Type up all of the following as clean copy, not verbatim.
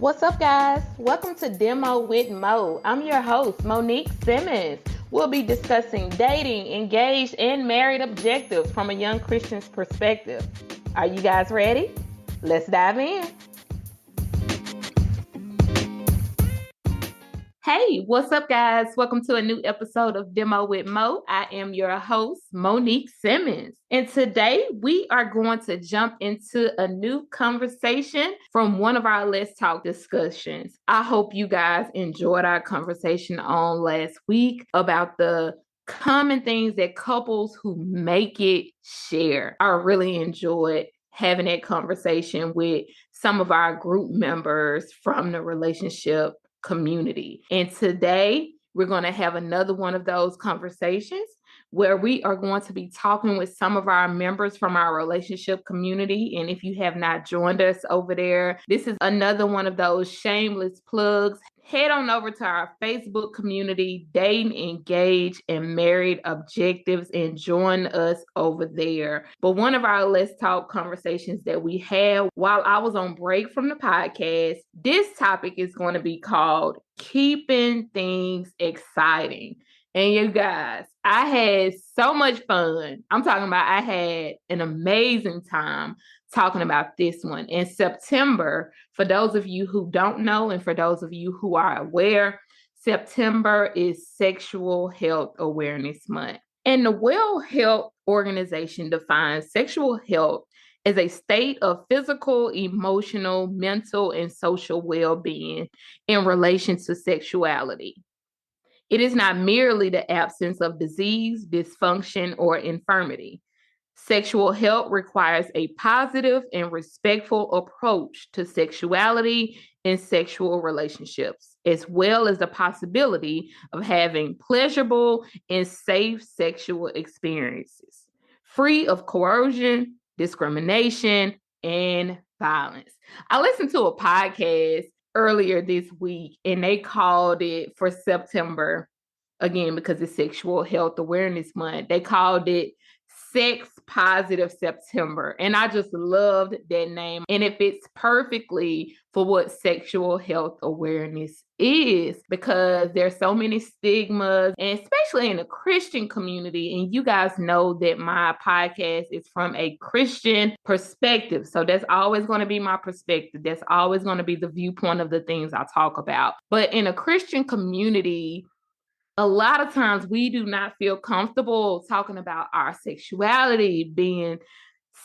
What's up, guys? Welcome to Demo with Mo. I'm your host, Monique Simmons. We'll be discussing dating, engaged, and married objectives from a young Christian's perspective. Are you guys ready? Let's dive in. Hey, what's up, guys? Welcome to a new episode of Demo with Mo. I am your host, Monique Simmons. And today we are going to jump into a new conversation from one of our Let's Talk discussions. I hope you guys enjoyed our conversation on last week about the common things that couples who make it share. I really enjoyed having that conversation with some of our group members from the relationship community. And today we're going to have another one of those conversations where we are going to be talking with some of our members from our relationship community. And if you have not joined us over there, this is another one of those shameless plugs. Head on over to our Facebook community, Dating, Engage, and Married Objectives, and join us over there. But one of our Let's Talk conversations that we had while I was on break from the podcast, this topic is going to be called Keeping Things Exciting. And you guys, I had so much fun. I'm talking about I had an amazing time talking about this one. In September, for those of you who don't know, and for those of you who are aware, September is Sexual Health Awareness Month. And the World Health Organization defines sexual health as a state of physical, emotional, mental, and social well-being in relation to sexuality. It is not merely the absence of disease, dysfunction, or infirmity. Sexual health requires a positive and respectful approach to sexuality and sexual relationships, as well as the possibility of having pleasurable and safe sexual experiences, free of coercion, discrimination, and violence. I listened to a podcast earlier this week, and they called it for September, again, because it's Sexual Health Awareness Month, they called it Sex Positive September. And I just loved that name. And it fits perfectly for what sexual health awareness is, because there's so many stigmas, and especially in the Christian community. And you guys know that my podcast is from a Christian perspective. So that's always going to be my perspective. That's always going to be the viewpoint of the things I talk about. But in a Christian community, a lot of times we do not feel comfortable talking about our sexuality, being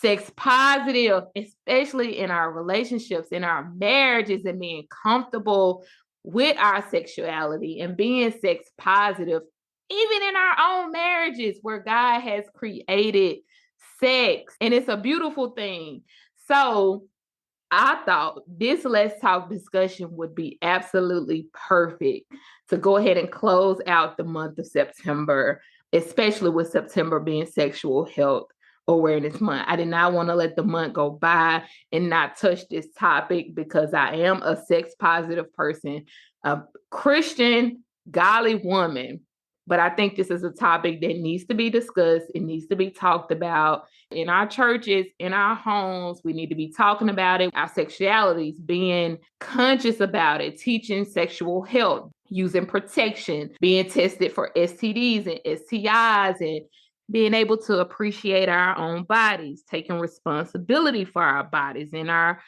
sex positive, especially in our relationships, in our marriages, and being comfortable with our sexuality and being sex positive, even in our own marriages where God has created sex. And it's a beautiful thing. So I thought this Let's Talk discussion would be absolutely perfect to go ahead and close out the month of September, especially with September being Sexual Health Awareness Month. I did not want to let the month go by and not touch this topic, because I am a sex positive person, a Christian, godly woman. But I think this is a topic that needs to be discussed. It needs to be talked about in our churches, in our homes. We need to be talking about it, our sexualities, being conscious about it, teaching sexual health, using protection, being tested for STDs and STIs, and being able to appreciate our own bodies, taking responsibility for our bodies and our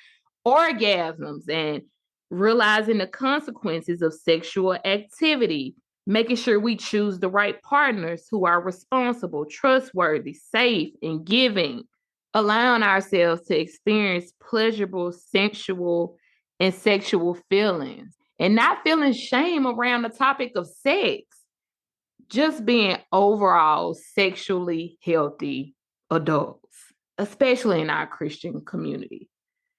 orgasms, and realizing the consequences of sexual activity, making sure we choose the right partners who are responsible, trustworthy, safe, and giving, allowing ourselves to experience pleasurable, sensual, and sexual feelings, and not feeling shame around the topic of sex, just being overall sexually healthy adults, especially in our Christian community,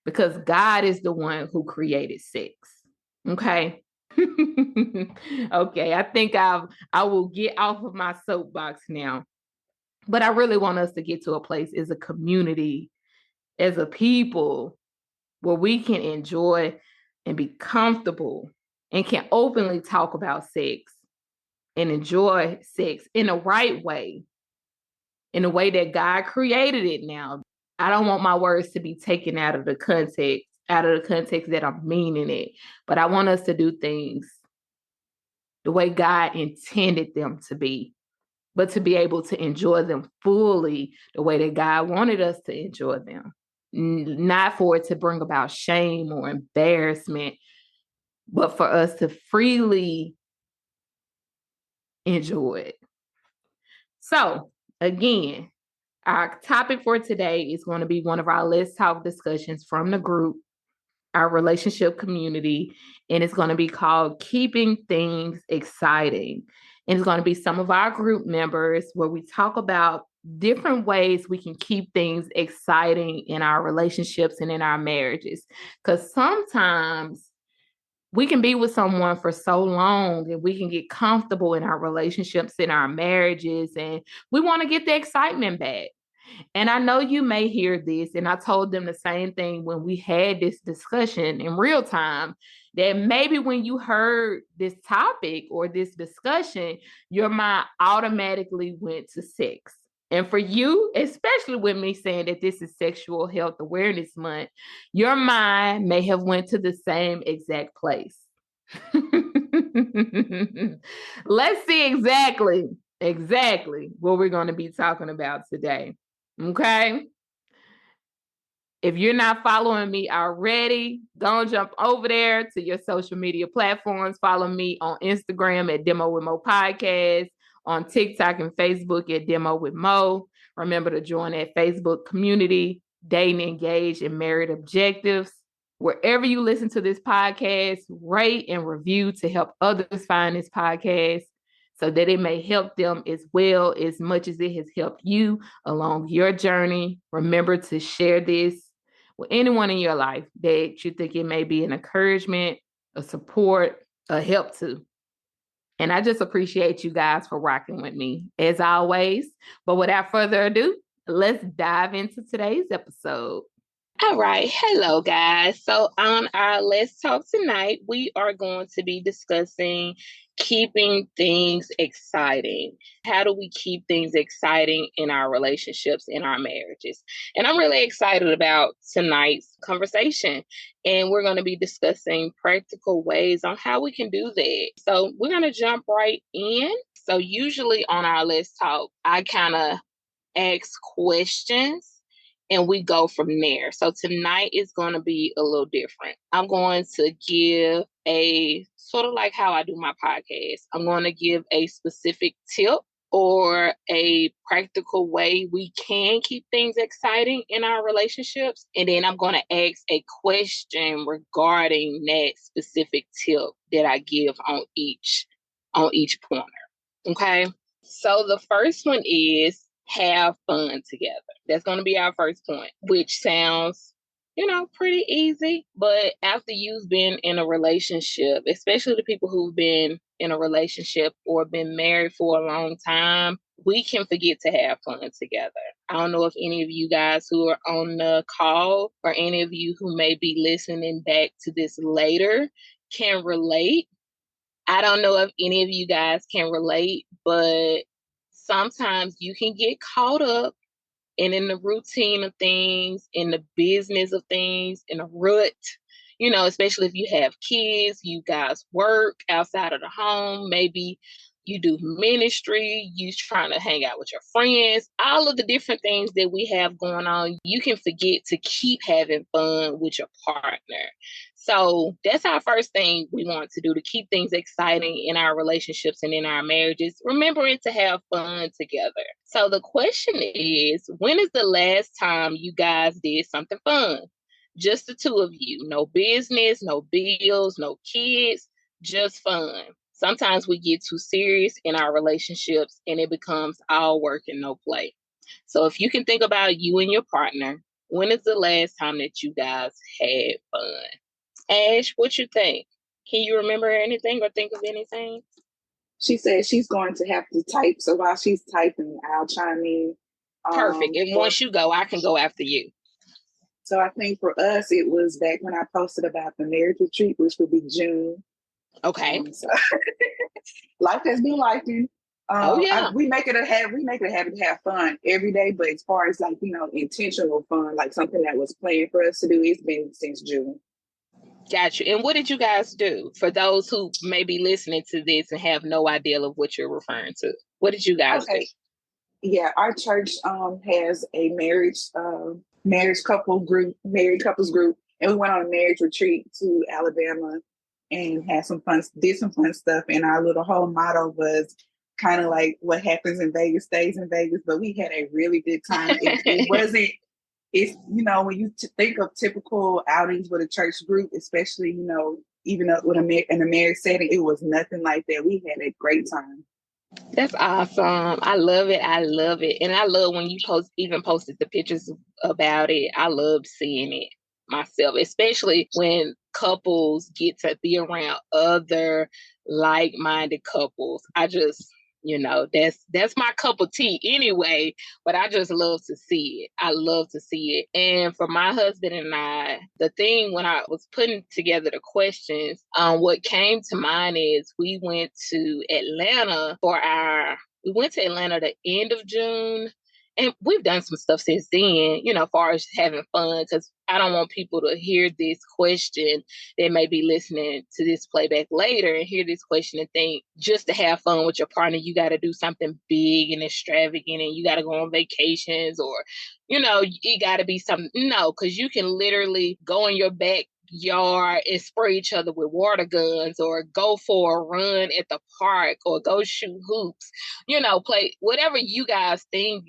because God is the one who created sex. Okay. Okay, I think I will get off of my soapbox now. But I really want us to get to a place as a community, as a people, where we can enjoy and be comfortable and can openly talk about sex and enjoy sex in the right way, in the way that God created it now. I don't want my words to be taken out of the context out of the context that I'm meaning it. But I want us to do things the way God intended them to be, but to be able to enjoy them fully the way that God wanted us to enjoy them. Not for it to bring about shame or embarrassment, but for us to freely enjoy it. So, again, our topic for today is going to be one of our Let's Talk discussions from the group, our relationship community, and it's going to be called Keeping Things Exciting. And it's going to be some of our group members where we talk about different ways we can keep things exciting in our relationships and in our marriages. Because sometimes we can be with someone for so long and we can get comfortable in our relationships, in our marriages, and we want to get the excitement back. And I know you may hear this, and I told them the same thing when we had this discussion in real time, that maybe when you heard this topic or this discussion, your mind automatically went to sex. And for you, especially with me saying that this is Sexual Health Awareness Month, your mind may have went to the same exact place. Let's see exactly what we're going to be talking about today. Okay. If you're not following me already, don't jump over there to your social media platforms. Follow me on Instagram at Demo with Mo Podcast, on TikTok and Facebook at Demo with Mo. Remember to join that Facebook community, Dating, Engaged, and Married Objectives. Wherever you listen to this podcast, rate and review to help others find this podcast so that it may help them as well as much as it has helped you along your journey. Remember to share this with anyone in your life that you think it may be an encouragement, a support, a help to. And I just appreciate you guys for rocking with me as always. But without further ado, let's dive into today's episode. All right. Hello, guys. So on our Let's Talk tonight, we are going to be discussing keeping things exciting. How do we keep things exciting in our relationships, in our marriages? And I'm really excited about tonight's conversation. And we're going to be discussing practical ways on how we can do that. So we're going to jump right in. So usually on our Let's Talk, I kind of ask questions and we go from there. So tonight is going to be a little different. I'm going to give a sort of like how I do my podcast. I'm going to give a specific tip or a practical way we can keep things exciting in our relationships. And then I'm going to ask a question regarding that specific tip that I give on each pointer. Okay. So the first one is have fun together. That's going to be our first point, which sounds, pretty easy. But after you've been in a relationship, especially the people who've been in a relationship or been married for a long time, we can forget to have fun together. I don't know if any of you guys who are on the call or any of you who may be listening back to this later can relate. I don't know if any of you guys can relate, but sometimes you can get caught up and in the routine of things, in the business of things, in a rut, especially if you have kids, you guys work outside of the home, maybe you do ministry, you trying to hang out with your friends, all of the different things that we have going on, you can forget to keep having fun with your partner. So that's our first thing we want to do to keep things exciting in our relationships and in our marriages, remembering to have fun together. So the question is, when is the last time you guys did something fun? Just the two of you, no business, no bills, no kids, just fun. Sometimes we get too serious in our relationships and it becomes all work and no play. So if you can think about you and your partner, when is the last time that you guys had fun? Ash, what you think? Can you remember anything or think of anything? She said she's going to have to type. So while she's typing, I'll chime in. Perfect. And once you go, I can go after you. So I think for us, it was back when I posted about the marriage retreat, which would be June. Okay. So life has been lifing. Oh yeah. We make it a habit. We make it a habit to have fun every day. But as far as like intentional fun, like something that was planned for us to do, it's been since June. Got you. And what did you guys do for those who may be listening to this and have no idea of what you're referring to? What did you guys do? Okay, yeah, our church has a married couples group, and we went on a marriage retreat to Alabama and had some fun, did some fun stuff. And our little whole motto was kind of like what happens in Vegas stays in Vegas. But we had a really good time. It wasn't. It's when you think of typical outings with a church group, especially even up with in a marriage setting, it was nothing like that. We had a great time. That's awesome. I love it. I love it. And I love when you posted the pictures about it. I loved seeing it myself, especially when couples get to be around other like-minded couples. I just, that's my cup of tea anyway, but I just love to see it. I love to see it. And for my husband and I, the thing when I was putting together the questions, what came to mind is we went to Atlanta the end of June. And we've done some stuff since then, as far as having fun, because I don't want people to hear this question that may be listening to this playback later and hear this question and think just to have fun with your partner, you got to do something big and extravagant and you got to go on vacations or, it got to be something. No, because you can literally go in your backyard and spray each other with water guns or go for a run at the park or go shoot hoops, play whatever you guys things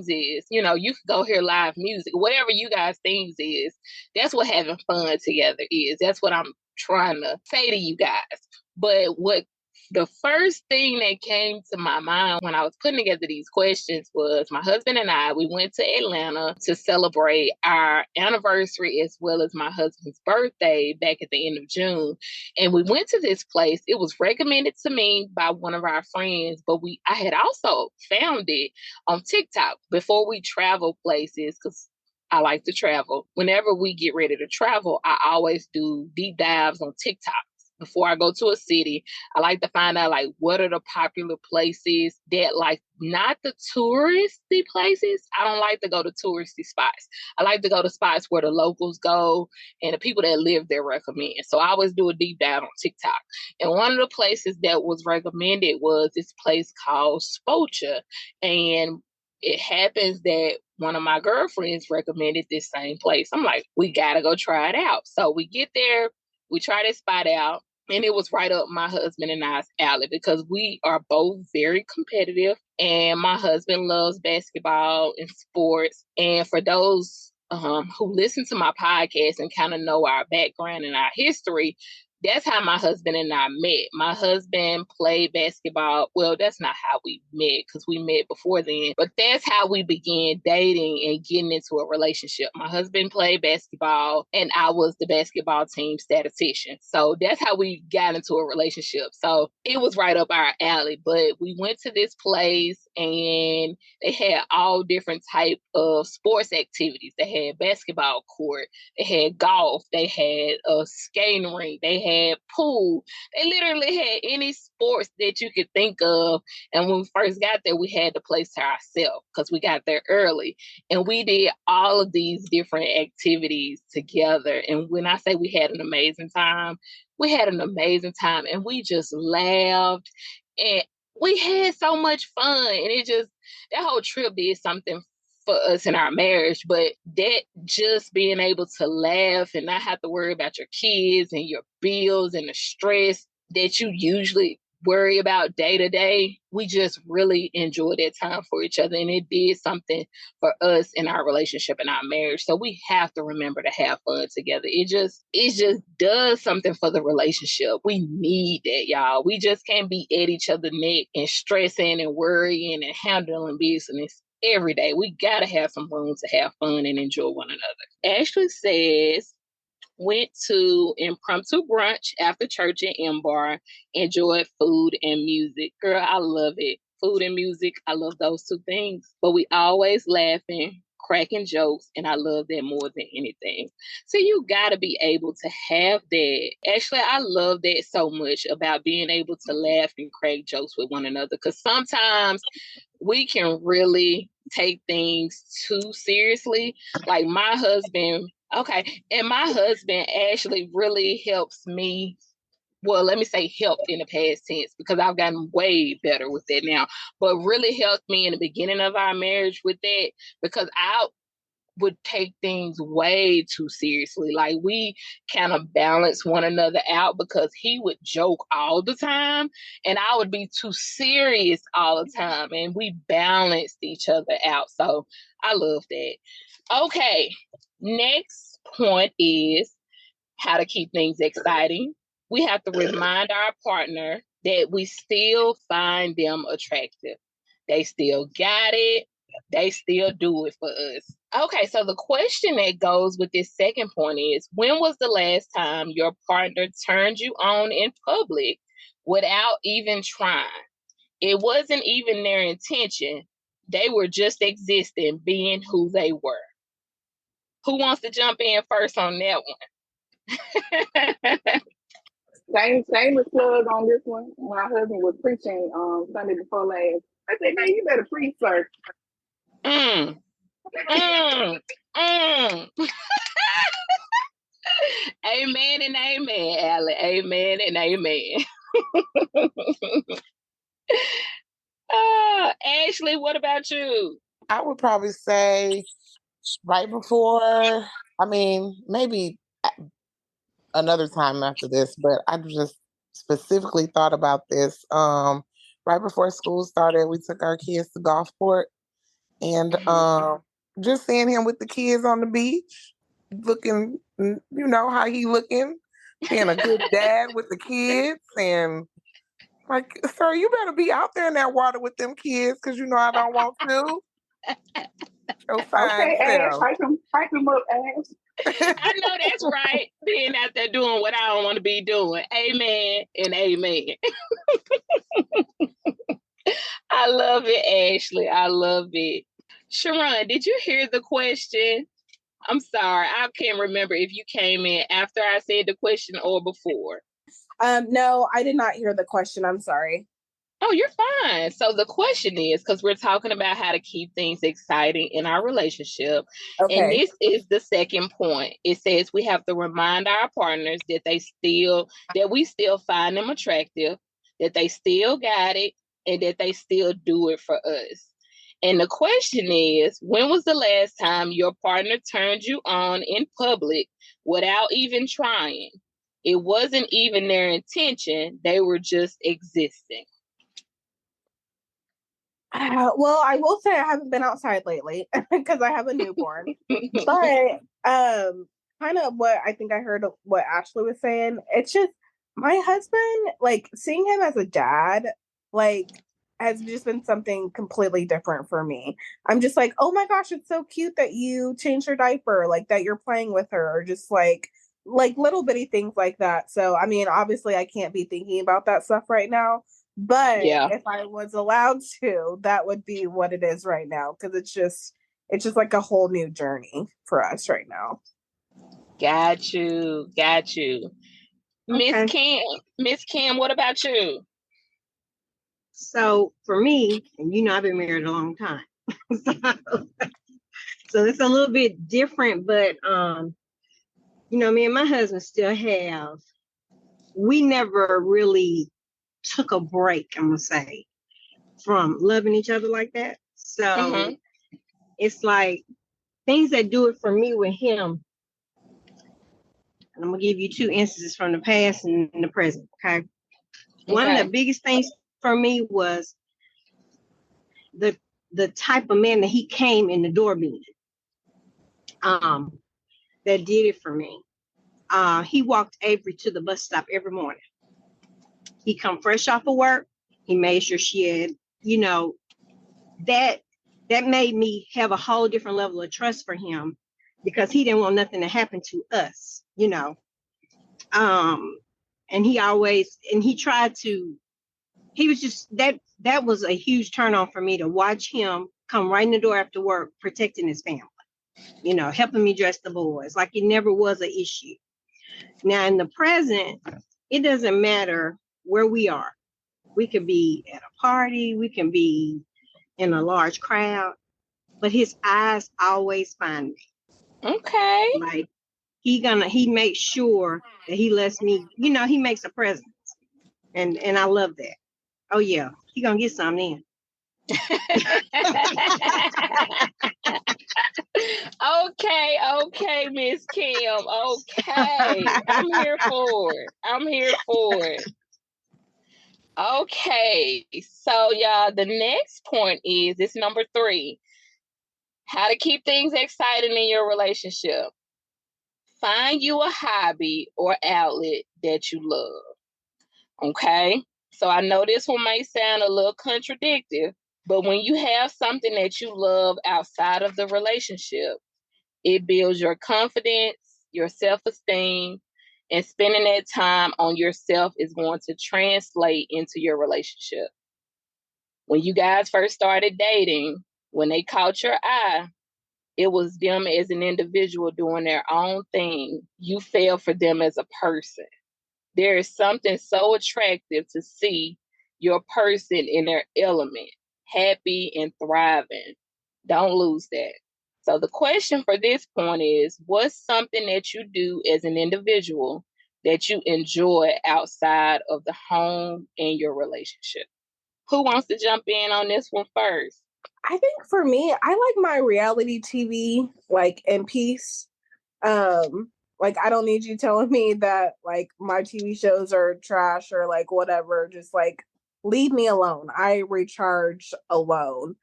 is, you can go hear live music, whatever you guys things is. That's what having fun together is. That's what I'm trying to say to you guys. But what the first thing that came to my mind when I was putting together these questions was my husband and I, we went to Atlanta to celebrate our anniversary as well as my husband's birthday back at the end of June. And we went to this place. It was recommended to me by one of our friends, but I had also found it on TikTok before we travel places because I like to travel. Whenever we get ready to travel, I always do deep dives on TikTok. Before I go to a city, I like to find out like what are the popular places that like not the touristy places. I don't like to go to touristy spots. I like to go to spots where the locals go and the people that live there recommend. So I always do a deep dive on TikTok. And one of the places that was recommended was this place called Spocha. And it happens that one of my girlfriends recommended this same place. I'm like, we gotta go try it out. So we get there, we try this spot out, and it was right up my husband and I's alley because we are both very competitive. And my husband loves basketball and sports. And for those who listen to my podcast and kind of know our background and our history, that's how my husband and I met. My husband played basketball. Well, that's not how we met because we met before then, but that's how we began dating and getting into a relationship. My husband played basketball and I was the basketball team statistician. So that's how we got into a relationship. So it was right up our alley, but we went to this place and they had all different type of sports activities. They had basketball court, they had golf, they had a skating rink, they had pool. They literally had any sports that you could think of. And when we first got there, we had the place to ourselves because we got there early. And we did all of these different activities together. And when I say we had an amazing time, we had an amazing time. And we just laughed and we had so much fun. And that whole trip did something for us in our marriage, but that just being able to laugh and not have to worry about your kids and your bills and the stress that you usually worry about day to day, we just really enjoyed that time for each other. And it did something for us in our relationship and our marriage. So we have to remember to have fun together. It just does something for the relationship. We need that, y'all. We just can't be at each other's neck and stressing and worrying and handling business every day. We got to have some room to have fun and enjoy one another. Ashley says, went to impromptu brunch after church in M-Bar, enjoyed food and music. Girl, I love it. Food and music, I love those two things. But we always laughing, cracking jokes, and I love that more than anything. So you got to be able to have that. Actually, I love that so much about being able to laugh and crack jokes with one another, because sometimes we can really take things too seriously. Like my husband, and my husband actually really helps me. Well, let me say helped in the past tense, because I've gotten way better with that now, but really helped me in the beginning of our marriage with that, because I would take things way too seriously. Like we kind of balance one another out, because he would joke all the time and I would be too serious all the time, and we balanced each other out. So I love that. Okay, next point is how to keep things exciting. We have to remind our partner that we still find them attractive. They still got it. They still do it for us. Okay, so the question that goes with this second point is, when was the last time your partner turned you on in public without even trying? It wasn't even their intention. They were just existing, being who they were. Who wants to jump in first on that one? Same as plug on this one. My husband was preaching Sunday before last. I said, "Hey, you better preach, sir." Mm, mm, mm. Amen and amen, Allie. Amen and amen. Ashley, what about you? I would probably say right before, maybe another time after this, but I just specifically thought about this. Right before school started, we took our kids to Gulfport, and just seeing him with the kids on the beach, looking, how he looking, being a good dad with the kids, and like, sir, you better be out there in that water with them kids, because I don't want to. Your fine Okay, Ash, self. hype him up, Ash. I know that's right. Being out there doing what I don't want to be doing. Amen and amen. I love it, Ashley. I love it. Sharon, did you hear the question? I'm sorry. I can't remember if you came in after I said the question or before. No, I did not hear the question. I'm sorry. Oh, you're fine. So the question is, because we're talking about how to keep things exciting in our relationship. Okay. And this is the second point. It says we have to remind our partners that we still find them attractive, that they still got it, and that they still do it for us. And the question is, when was the last time your partner turned you on in public without even trying? It wasn't even their intention. They were just existing. Well, I will say I haven't been outside lately because I have a newborn. But kind of what I think I heard what Ashley was saying. It's just my husband, like seeing him as a dad, like has just been something completely different for me. I'm just like, oh my gosh, it's so cute that you changed her diaper, like that you're playing with her, or just like little bitty things like that. So I mean, obviously I can't be thinking about that stuff right now. But Yeah. if I was allowed to, that would be what it is right now, because it's just like a whole new journey for us right now. Got you. Okay. Miss Kim, what about you? So for me, and I've been married a long time. so it's a little bit different, but me and my husband still have, we never really took a break, I'm gonna say, from loving each other like that. So it's like things that do it for me with him. And I'm gonna give you two instances from the past and the present. Okay. One of the biggest things for me was the type of man that he came in the door being. That did it for me. He walked Avery to the bus stop every morning. He come fresh off of work. He made sure she had, that made me have a whole different level of trust for him, because he didn't want nothing to happen to us, and he was just, that was a huge turn on for me, to watch him come right in the door after work, protecting his family. helping me dress the boys. Like it never was an issue. Now in the present, it doesn't matter where we are. We could be at a party, we can be in a large crowd, but his eyes always find me. Okay. Like he makes sure that he lets me, he makes a presence. And I love that. Oh yeah, he gonna get something in. Okay, Miss Kim. Okay. I'm here for it. Okay. So y'all, the next point is this number 3. How to keep things exciting in your relationship. Find you a hobby or outlet that you love. Okay? So I know this one may sound a little contradictory, but when you have something that you love outside of the relationship, it builds your confidence, your self-esteem, and spending that time on yourself is going to translate into your relationship. When you guys first started dating, when they caught your eye, it was them as an individual doing their own thing. You fell for them as a person. There is something so attractive to see your person in their element, happy and thriving. Don't lose that. So the question for this point is, what's something that you do as an individual that you enjoy outside of the home and your relationship? Who wants to jump in on this one first? I think for me, I like my reality TV like in peace. Like I don't need you telling me that like my TV shows are trash or like whatever. Just like leave me alone. I recharge alone.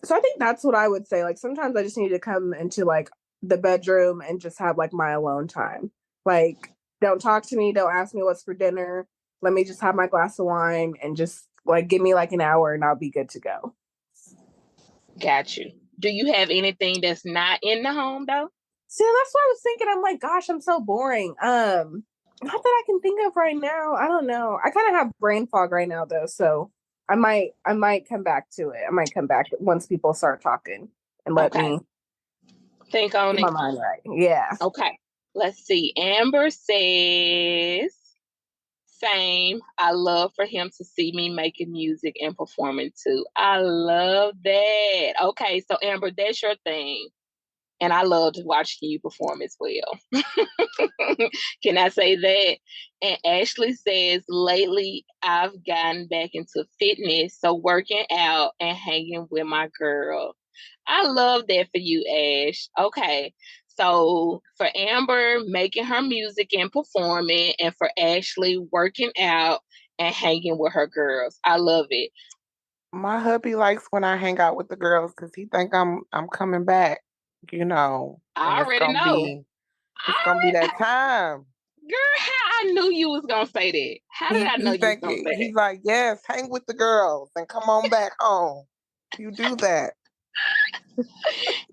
So I think that's what I would say. Like sometimes I just need to come into like the bedroom and just have like my alone time. Like don't talk to me, don't ask me what's for dinner. Let me just have my glass of wine and just like give me like an hour and I'll be good to go. Got you. Do you have anything that's not in the home though? See, that's what I was thinking. I'm like, gosh, I'm so boring. Not that I can think of right now. I don't know. I kind of have brain fog right now though, so I might come back to it. I might come back once people start talking and let Okay. me Think on get it. my mind right. Yeah. Okay. Let's see. Amber says, same. I love for him to see me making music and performing too. I love that. Okay, so Amber, that's your thing. And I loved watching you perform as well. Can I say that? And Ashley says, lately I've gotten back into fitness, so working out and hanging with my girl. I love that for you, Ash. Okay. So for Amber, making her music and performing, and for Ashley, working out and hanging with her girls. I love it. My hubby likes when I hang out with the girls because he think I'm coming back, and I it's already gonna know. be that time. Girl, how I knew you was gonna say that. How did I know you was gonna say He's like, yes, hang with the girls and come on back home. You do that. that?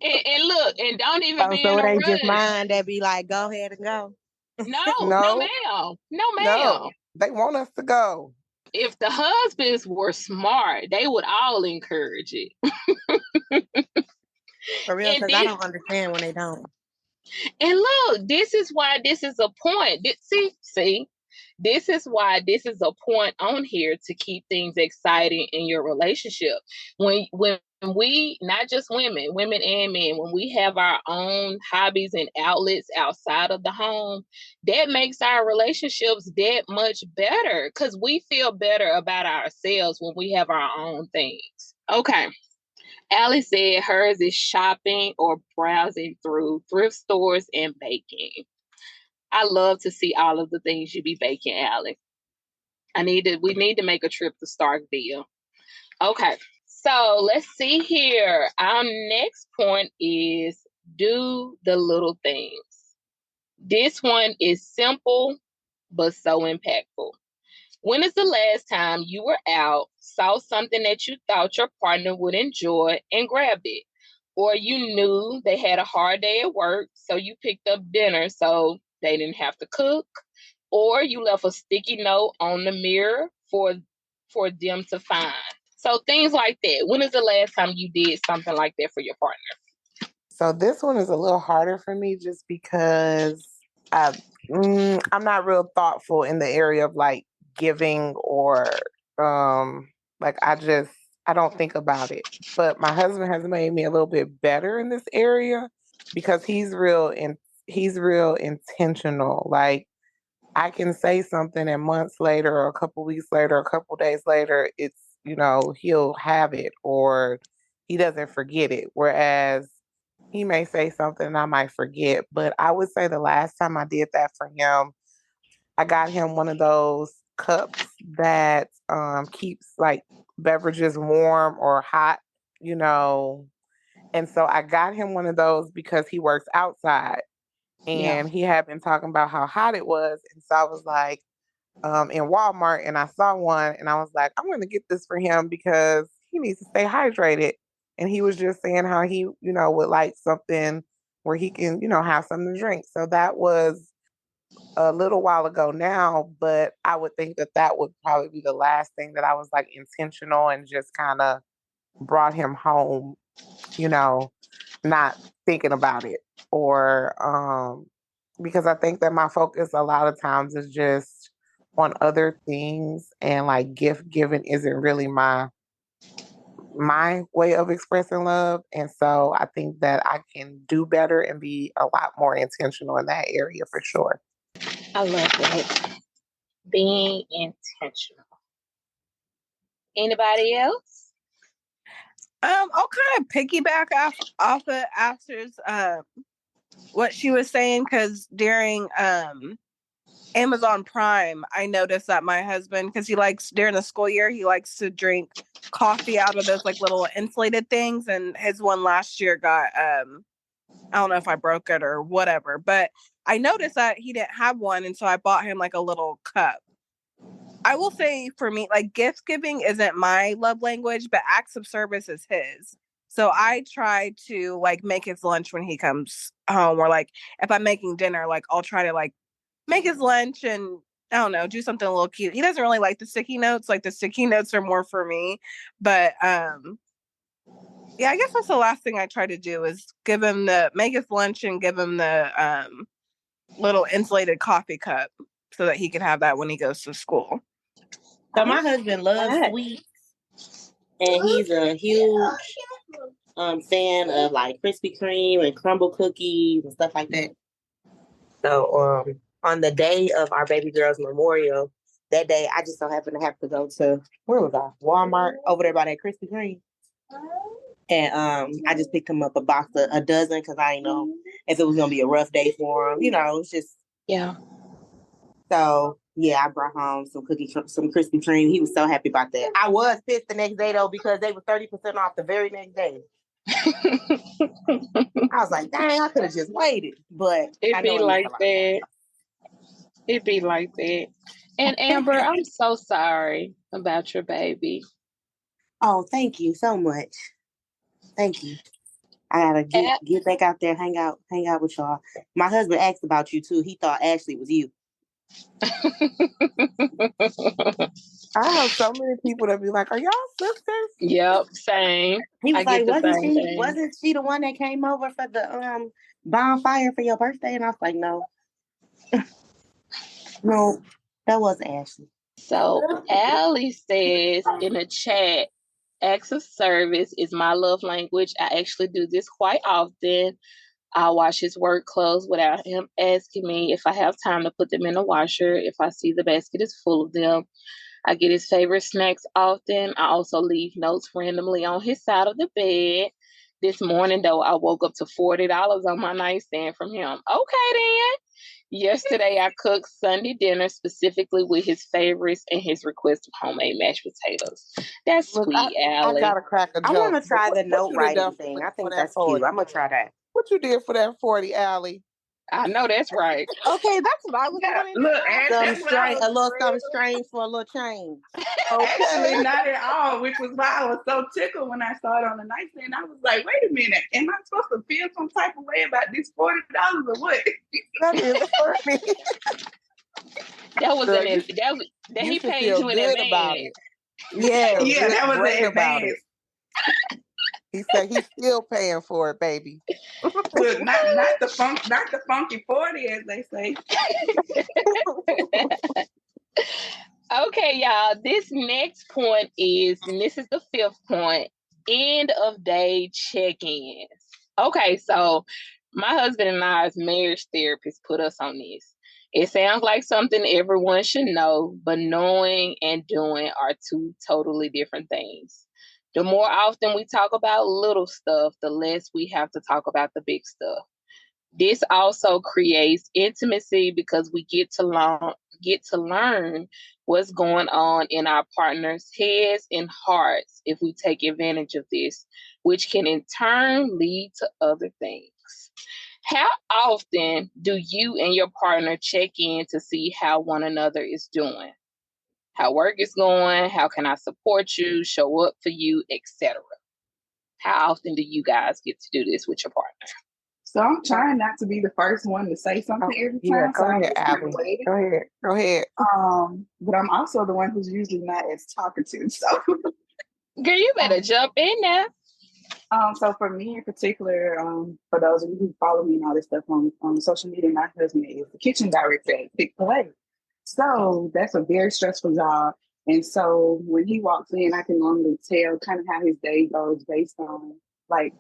And look, and don't even Oh, be so in it a ain't just rush. mine that be like, go ahead and go. No, no, No, ma'am. No, no, ma'am. they want us to go. If the husbands were smart, they would all encourage it. For real, And because I this, don't understand when they don't. and look, this is why this is a point. See, this is why this is a point on here to keep things exciting in your relationship. When we, not just women and men, when we have our own hobbies and outlets outside of the home, that makes our relationships that much better because we feel better about ourselves when we have our own things. Okay. Allie said hers is shopping or browsing through thrift stores and baking. I love to see all of the things you be baking, Allie. We need to make a trip to Starkville. Okay. So let's see here. Our next point is do the little things. This one is simple, but so impactful. When is the last time you were out, saw something that you thought your partner would enjoy, and grabbed it? Or you knew they had a hard day at work, so you picked up dinner so they didn't have to cook? Or you left a sticky note on the mirror for them to find? So things like that. When is the last time you did something like that for your partner? So this one is a little harder for me just because I, I'm not real thoughtful in the area of like giving or like I don't think about it. But my husband has made me a little bit better in this area because he's real intentional. Like I can say something and months later or a couple weeks later, a couple days later, it's, he'll have it or he doesn't forget it. Whereas he may say something and I might forget. But I would say the last time I did that for him, I got him one of those cups that keeps like beverages warm or hot, you know. And so I got him one of those because he works outside Yeah. and he had been talking about how hot it was. And so I was like, in Walmart and I saw one and I was like, I'm going to get this for him because he needs to stay hydrated. And he was just saying how he, would like something where he can, have something to drink. So that was a little while ago now, but I would think that that would probably be the last thing that I was like intentional and just kind of brought him home, not thinking about it or because I think that my focus a lot of times is just on other things and like gift giving isn't really my way of expressing love. And so I think that I can do better and be a lot more intentional in that area for sure. I love that. Being intentional. Anybody else? I'll kind of piggyback off of Aster's what she was saying because during Amazon Prime, I noticed that my husband, because he likes during the school year, he likes to drink coffee out of those like little insulated things, and his one last year got I don't know if I broke it or whatever, but I noticed that he didn't have one, and so I bought him like a little cup. I will say for me, like gift giving isn't my love language, but acts of service is his. So I try to like make his lunch when he comes home, or like if I'm making dinner, like I'll try to like make his lunch and I don't know, do something a little cute. He doesn't really like the sticky notes. Like the sticky notes are more for me. But yeah, I guess that's the last thing I try to do is make his lunch and give him the little insulated coffee cup so that he can have that when he goes to school. So my husband loves sweets, and he's a huge fan of like Krispy Kreme and crumble cookies and stuff like that. So on the day of our baby girl's memorial, that day I just so happened to have to go to where was I? Walmart over there by that Krispy Kreme. And I just picked him up a box of a dozen because I didn't know if it was gonna be a rough day for him. It's just Yeah. So yeah, I brought home some Krispy Kreme. He was so happy about that. I was pissed the next day though because they were 30% off the very next day. I was like, dang, I could have just waited. But It'd be like that. It'd be like that. And Amber, I'm so sorry about your baby. Oh, thank you so much. Thank you. I gotta get back out there, hang out with y'all. My husband asked about you too. He thought Ashley was you. I have so many people that be like, "Are y'all sisters?" Yep, same. He was like, wasn't she the one that came over for the bonfire for your birthday? And I was like, no. No, that wasn't Ashley. So Allie says in the chat, acts of service is my love language. I actually do this quite often. I wash his work clothes without him asking me if I have time to put them in the washer. If I see the basket is full of them, I get his favorite snacks often. I also leave notes randomly on his side of the bed. This morning, though, I woke up to $40 on my nightstand from him. Okay, then. Yesterday, I cooked Sunday dinner specifically with his favorites and his request of homemade mashed potatoes. That's sweet, Allie. I gotta crack a joke. I want to try the note writing thing. I think that's cute. I'm gonna try that. What you did for that 40, Allie? I know that's right. Okay, that's what I was wanting. Look, a little something strange for a little change. Actually, not at all, which was why I was so tickled when I saw it on the nightstand. I was like, wait a minute, am I supposed to feel some type of way about this $40 or what? That is funny. That was he paid you in advance. Yeah, that was in advance. He said he's still paying for it, baby. Look, not the funky 40, as they say. Okay, y'all. This next point is, and this is the fifth point, end of day check-ins. Okay, so my husband and I's marriage therapist put us on this. It sounds like something everyone should know, but knowing and doing are two totally different things. The more often we talk about little stuff, the less we have to talk about the big stuff. This also creates intimacy because we get to learn what's going on in our partners' heads and hearts if we take advantage of this, which can in turn lead to other things. How often do you and your partner check in to see how one another is doing? How work is going? How can I support you, show up for you, etc.? How often do you guys get to do this with your partner? So I'm trying not to be the first one to say something every time. Go ahead, Abby. Go ahead. But I'm also the one who's usually not as talkative. So, girl, you better jump in there. So for me in particular, for those of you who follow me and all this stuff on social media, my husband is the kitchen director at Chick-fil-A. So that's a very stressful job. And so when he walks in, I can normally tell kind of how his day goes based on, like,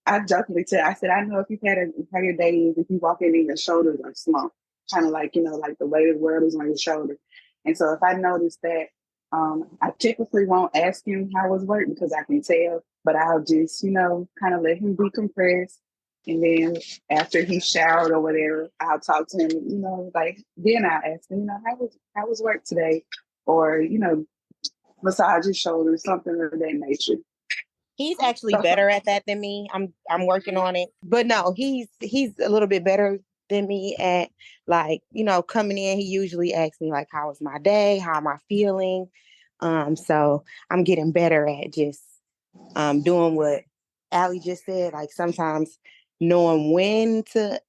I jokingly tell, I said, I know if you've had how your day is, if you walk in and your shoulders are slumped, kind of like, like the weight of the world is on your shoulder. And so if I notice that, I typically won't ask him how his work because I can tell, but I'll just, kind of let him decompress. And then after he showered or whatever, I'll talk to him, then I'll ask him, how was work today? Or, massage his shoulders, something of that nature. He's actually better at that than me. I'm working on it. But no, he's a little bit better than me at, like, coming in. He usually asks me, like, how was my day? How am I feeling? So I'm getting better at just doing what Allie just said, like sometimes knowing when to,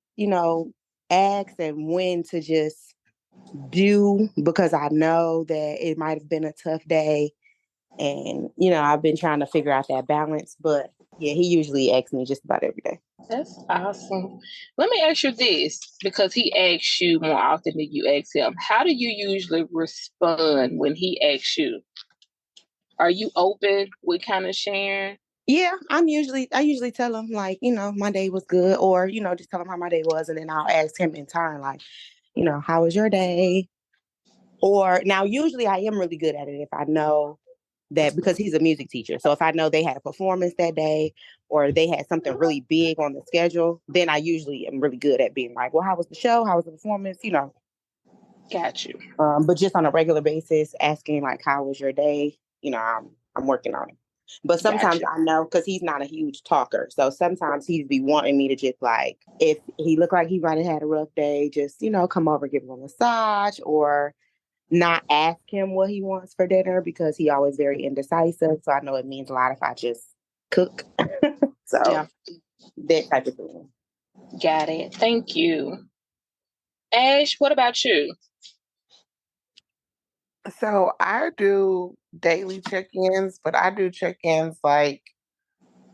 ask and when to just do, because I know that it might have been a tough day. And, I've been trying to figure out that balance, but yeah, he usually asks me just about every day. That's awesome. Let me ask you this, because he asks you more often than you ask him. How do you usually respond when he asks you? Are you open with kind of sharing? Yeah, I usually tell him, like, my day was good, or, just tell him how my day was. And then I'll ask him in turn, like, how was your day? Or now usually I am really good at it if I know that, because he's a music teacher. So if I know they had a performance that day or they had something really big on the schedule, then I usually am really good at being like, well, how was the show? How was the performance? Got you. But just on a regular basis, asking like, how was your day? I'm working on it. But sometimes I know, because he's not a huge talker. So sometimes he'd be wanting me to just, like, if he looked like he might have had a rough day, just, come over, give him a massage, or not ask him what he wants for dinner, because he always very indecisive. So I know it means a lot if I just cook. So that type of thing. Got it. Thank you. Ash, what about you? So I do daily check-ins, but I do check-ins like,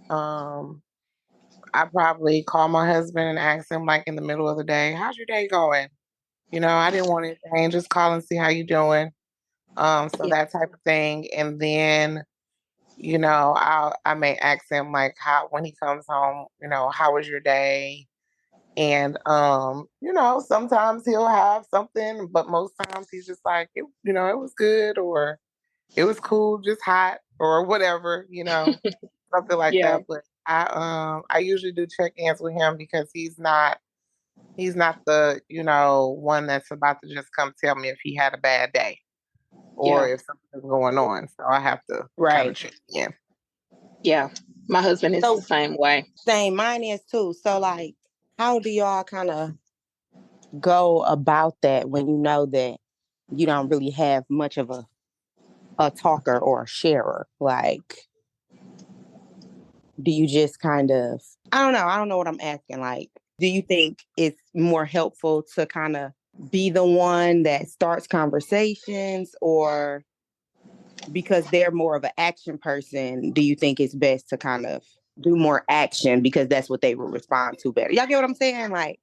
I probably call my husband and ask him, like, in the middle of the day, how's your day going? I didn't want anything, just call and see how you doing. So that type of thing. And then, I may ask him, like, when he comes home, how was your day? And, sometimes he'll have something, but most times he's just like, it was good, or it was cool, just hot, or whatever, something like that. But I usually do check-ins with him because he's not the, one that's about to just come tell me if he had a bad day or if something's going on. So I have to kind of check in. Yeah. My husband is the same way. Same, mine is too. So, like, how do y'all kind of go about that when you know that you don't really have much of a talker or a sharer? Like, do you just kind of, I don't know what I'm asking. Like, do you think it's more helpful to kind of be the one that starts conversations, or because they're more of an action person, do you think it's best to kind of do more action because that's what they will respond to better. Y'all get what I'm saying? Like,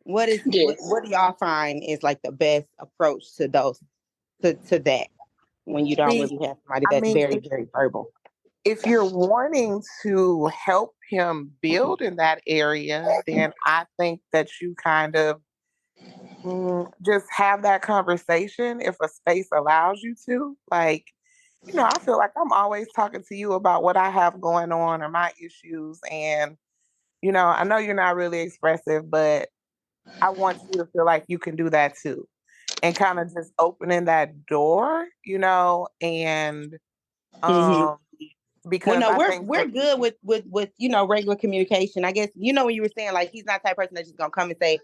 what do y'all find is like the best approach to those to that when you don't really have somebody that's very, very verbal? If you're wanting to help him build in that area, then I think that you kind of just have that conversation if a space allows you to. Like, I feel like I'm always talking to you about what I have going on or my issues. And, I know you're not really expressive, but I want you to feel like you can do that too. And kind of just opening that door, and because no, I think we're good with regular communication. I guess when you were saying like he's not the type of person that's just gonna come and say,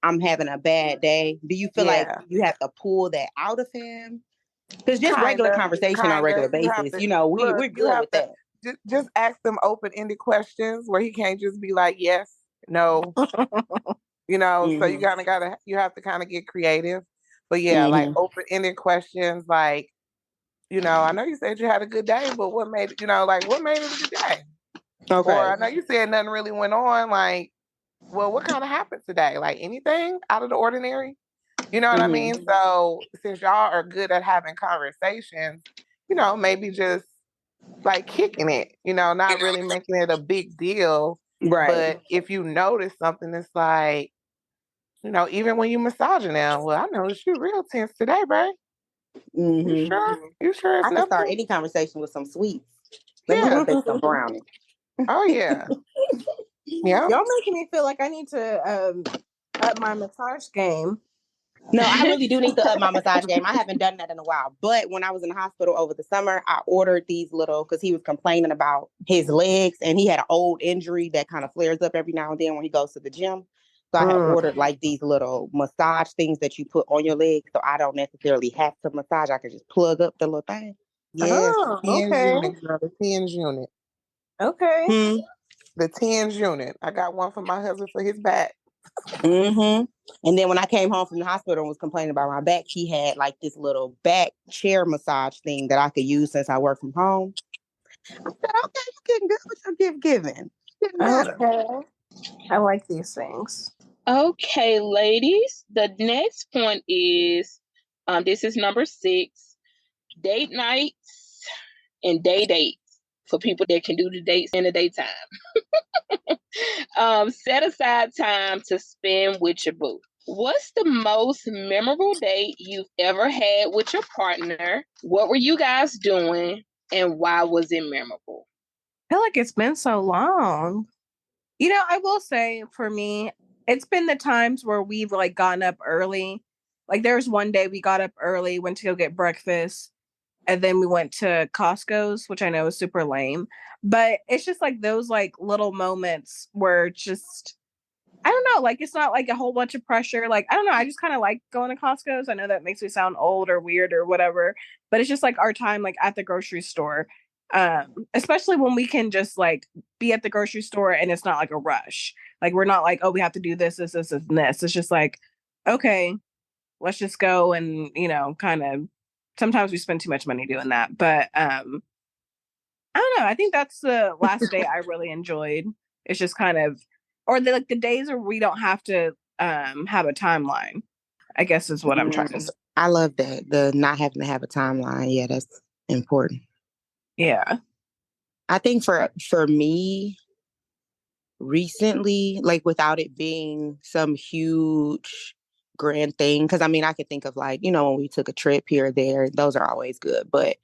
I'm having a bad day. Do you feel like you have to pull that out of him? Because just regular conversation on a regular basis, we're good with that. Just ask them open-ended questions where he can't just be like, yes, no. So you have to kind of get creative. But like open-ended questions like, I know you said you had a good day, but what made it a good day? Okay. Or I know you said nothing really went on. Like, well, what kind of happened today? Like anything out of the ordinary? You know what I mean? So since y'all are good at having conversations, maybe just like kicking it, not really making it a big deal. Right. But if you notice something, it's like, even when you massaging them, well, I noticed you real tense today, bro. You sure? You sure it's I can start any conversation with some sweets. Let me go take some brownie. Oh yeah. Yeah. Y'all making me feel like I need to up my massage game. No, I really do need to up my massage game. I haven't done that in a while. But when I was in the hospital over the summer, I ordered these because he was complaining about his legs and he had an old injury that kind of flares up every now and then when he goes to the gym. So I had ordered like these little massage things that you put on your legs. So I don't necessarily have to massage. I can just plug up the little thing. Yes, the TENS unit. Okay. The TENS unit. I got one for my husband for his back. And then when I came home from the hospital and was complaining about my back, he had like this little back chair massage thing that I could use since I work from home. I said, okay, you're getting good with your gift giving. Okay. I like these things. Okay, ladies. The next point is this is number 6. Date nights and day dates for people that can do the dates in the daytime. Set aside time to spend with your boo. What's the most memorable date you've ever had with your partner? What were you guys doing and why was it memorable? I feel like it's been so long. I will say for me, it's been the times where we've like gotten up early. Like there was one day we got up early, went to go get breakfast, and then we went to Costco's, which I know is super lame. But it's just like those like little moments where just I don't know, like it's not like a whole bunch of pressure. Like I don't know, I just kind of like going to Costco's. I know that makes me sound old or weird or whatever, but it's just like our time like at the grocery store. Especially when we can just like be at the grocery store and it's not like a rush. Like we're not like, oh, we have to do this, and this. It's just like, okay, let's just go and, kind of sometimes we spend too much money doing that. But I don't know. I think that's the last day I really enjoyed. It's just kind of or the days where we don't have to have a timeline, I guess is what I'm trying to say. I love that. The not having to have a timeline. Yeah, that's important. Yeah. I think for me, recently, like without it being some huge grand thing, because I mean, I could think of like, when we took a trip here or there, those are always good, but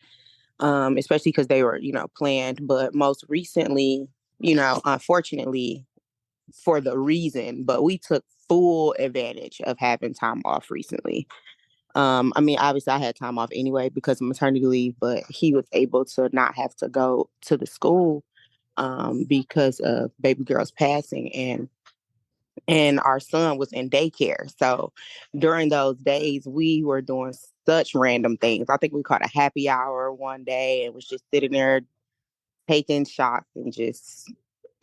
especially because they were, planned. But most recently, unfortunately, for the reason, but we took full advantage of having time off recently. I mean, obviously I had time off anyway because of maternity leave, but he was able to not have to go to the school because of baby girl's passing and our son was in daycare. So during those days, we were doing such random things. I think we caught a happy hour one day and was just sitting there taking shots and just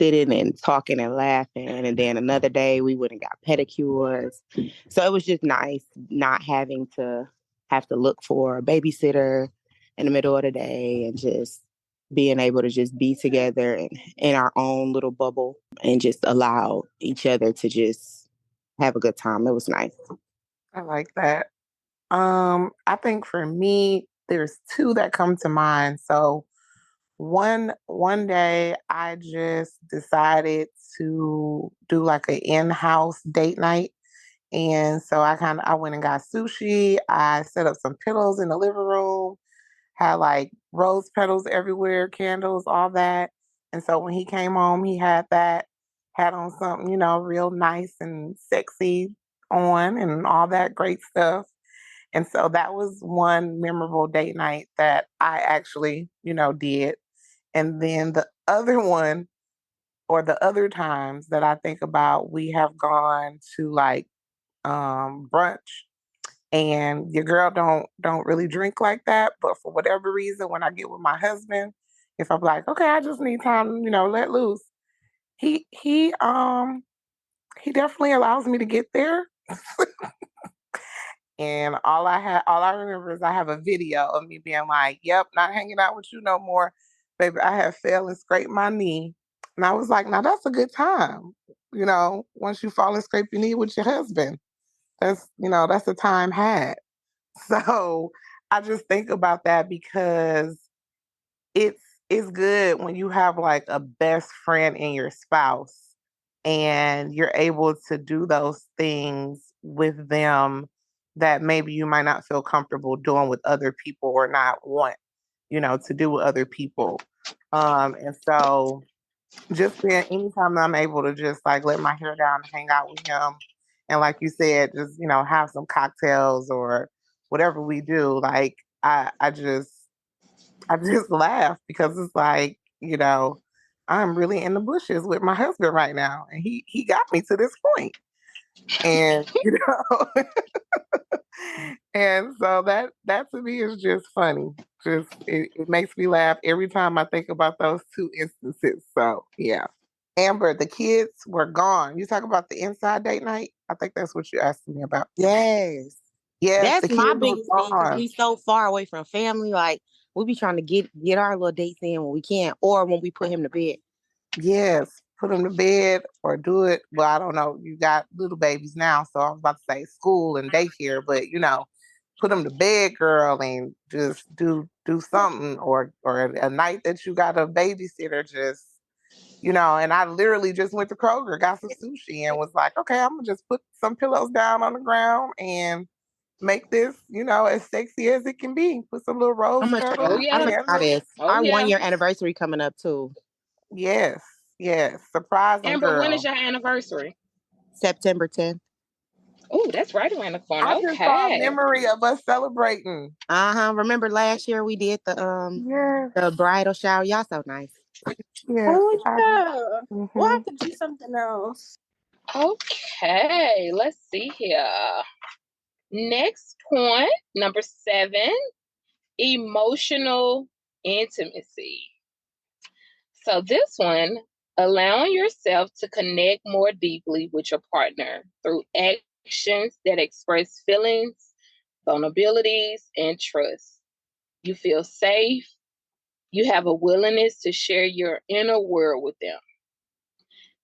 sitting and talking and laughing. And then another day we went and got pedicures. So it was just nice not having to have to look for a babysitter in the middle of the day and just being able to just be together and in our own little bubble and just allow each other to just have a good time. It was nice. I like that. I think for me, there's two that come to mind. So one day I just decided to do like an in-house date night. And so I went and got sushi. I set up some pillows in the living room, had like rose petals everywhere, candles, all that. And so when he came home, he had that, had on something, real nice and sexy on and all that great stuff. And so that was one memorable date night that I actually, did. And then the other one or the other times that I think about, we have gone to like brunch, and your girl don't really drink like that, but for whatever reason, when I get with my husband, if I'm like, okay, I just need time, let loose, he definitely allows me to get there. And all I remember is I have a video of me being like, yep, not hanging out with you no more. Baby, I have fell and scraped my knee. And I was like, now that's a good time. Once you fall and scrape your knee with your husband, that's a time had. So I just think about that because it's it's good when you have like a best friend in your spouse and you're able to do those things with them that maybe you might not feel comfortable doing with other people or not want, to do with other people. And so just being anytime that I'm able to just like let my hair down and hang out with him and like you said, just, have some cocktails or whatever we do, like I just laugh because it's like, I'm really in the bushes with my husband right now. And he got me to this point. And, and so that to me is just funny. Just it makes me laugh every time I think about those two instances. So yeah. Amber, the kids were gone. You talk about the inside date night? I think that's what you asked me about. Yes. Yes, That's the my kids were biggest thing because gone. we so far away from family. Like we be trying to get our little dates in when we can, or when we put him to bed. Yes, put them to bed or do it. Well, I don't know. You got little babies now, so I was about to say school and daycare, but put them to bed, girl, and just do something or a night that you got a babysitter, just And I literally just went to Kroger, got some sushi, and was like, okay, I'm gonna just put some pillows down on the ground and make this, as sexy as it can be. Put some little rose petals. Oh yeah. Oh Our yeah. 1 year anniversary coming up too. Yes, yes. Surprise them, Amber, when is girl. your anniversary? September 10th. Oh, that's right around the corner. I just saw a Okay. memory of us celebrating. Remember last year we did Yes, the bridal shower. Y'all so nice. yes. Oh yeah. We'll Mhm. have to do something else. Okay. Let's see here. Next point, number 7, emotional intimacy. So this one, allowing yourself to connect more deeply with your partner through actions that express feelings, vulnerabilities, and trust. You feel safe. You have a willingness to share your inner world with them.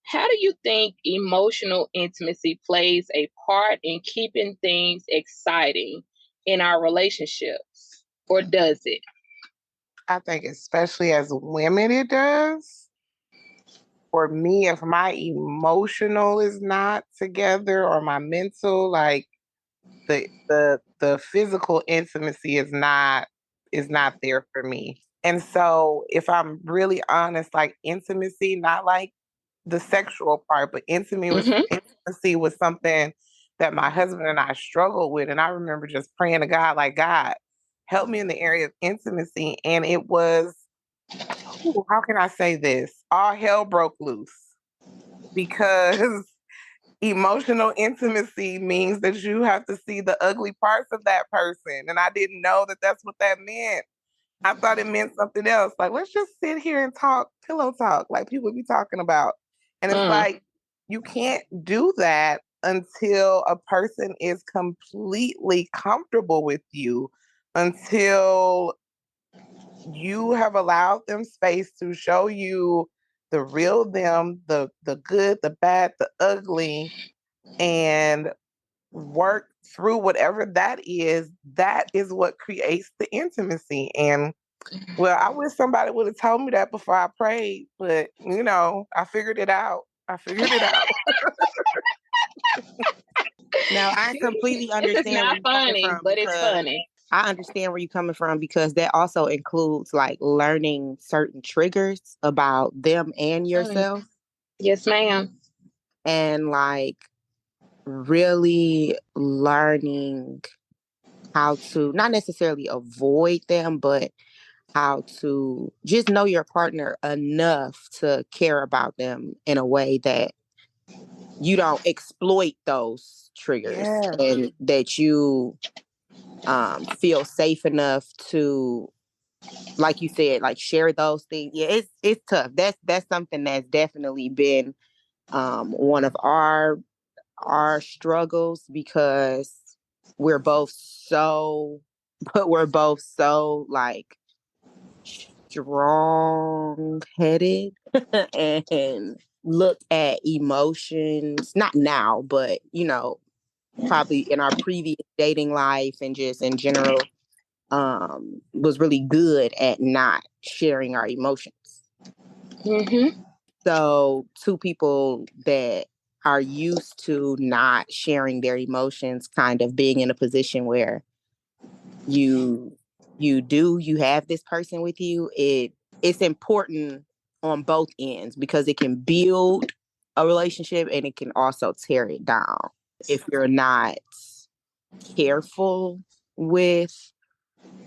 How do you think emotional intimacy plays a part in keeping things exciting in our relationships? Or does it? I think especially as women it does. For me, if my emotional is not together or my mental, like the physical intimacy is not there for me. And so if I'm really honest, like intimacy, not like the sexual part, but Mm-hmm. intimacy was something that my husband and I struggled with. And I remember just praying to God, like, God, help me in the area of intimacy. And it was, ooh, how can I say this? All hell broke loose because emotional intimacy means that you have to see the ugly parts of that person. And I didn't know that that's what that meant. I thought it meant something else. Like, let's just sit here and talk, pillow talk, like people be talking about. And it's Mm. like, you can't do that until a person is completely comfortable with you, until you have allowed them space to show you the real them, the good, the bad, the ugly, and work through whatever that is what creates the intimacy. And well, I wish somebody would have told me that before I prayed, but I figured it out. Now I completely understand It's not funny, but it's funny. I understand where you're coming from, because that also includes like learning certain triggers about them and yourself, Yes, ma'am. and like really learning how to not necessarily avoid them, but how to just know your partner enough to care about them in a way that you don't exploit those triggers, Yeah. and that you feel safe enough to, like you said, like share those things. Yeah, it's tough. That's something that's definitely been one of our struggles, because we're both so but we're both so like strong headed and look at emotions, not now, but probably in our previous dating life and just in general, was really good at not sharing our emotions. Mm-hmm. So two people that are used to not sharing their emotions, kind of being in a position where you you have this person with you, it's important on both ends, because it can build a relationship and it can also tear it down if you're not careful with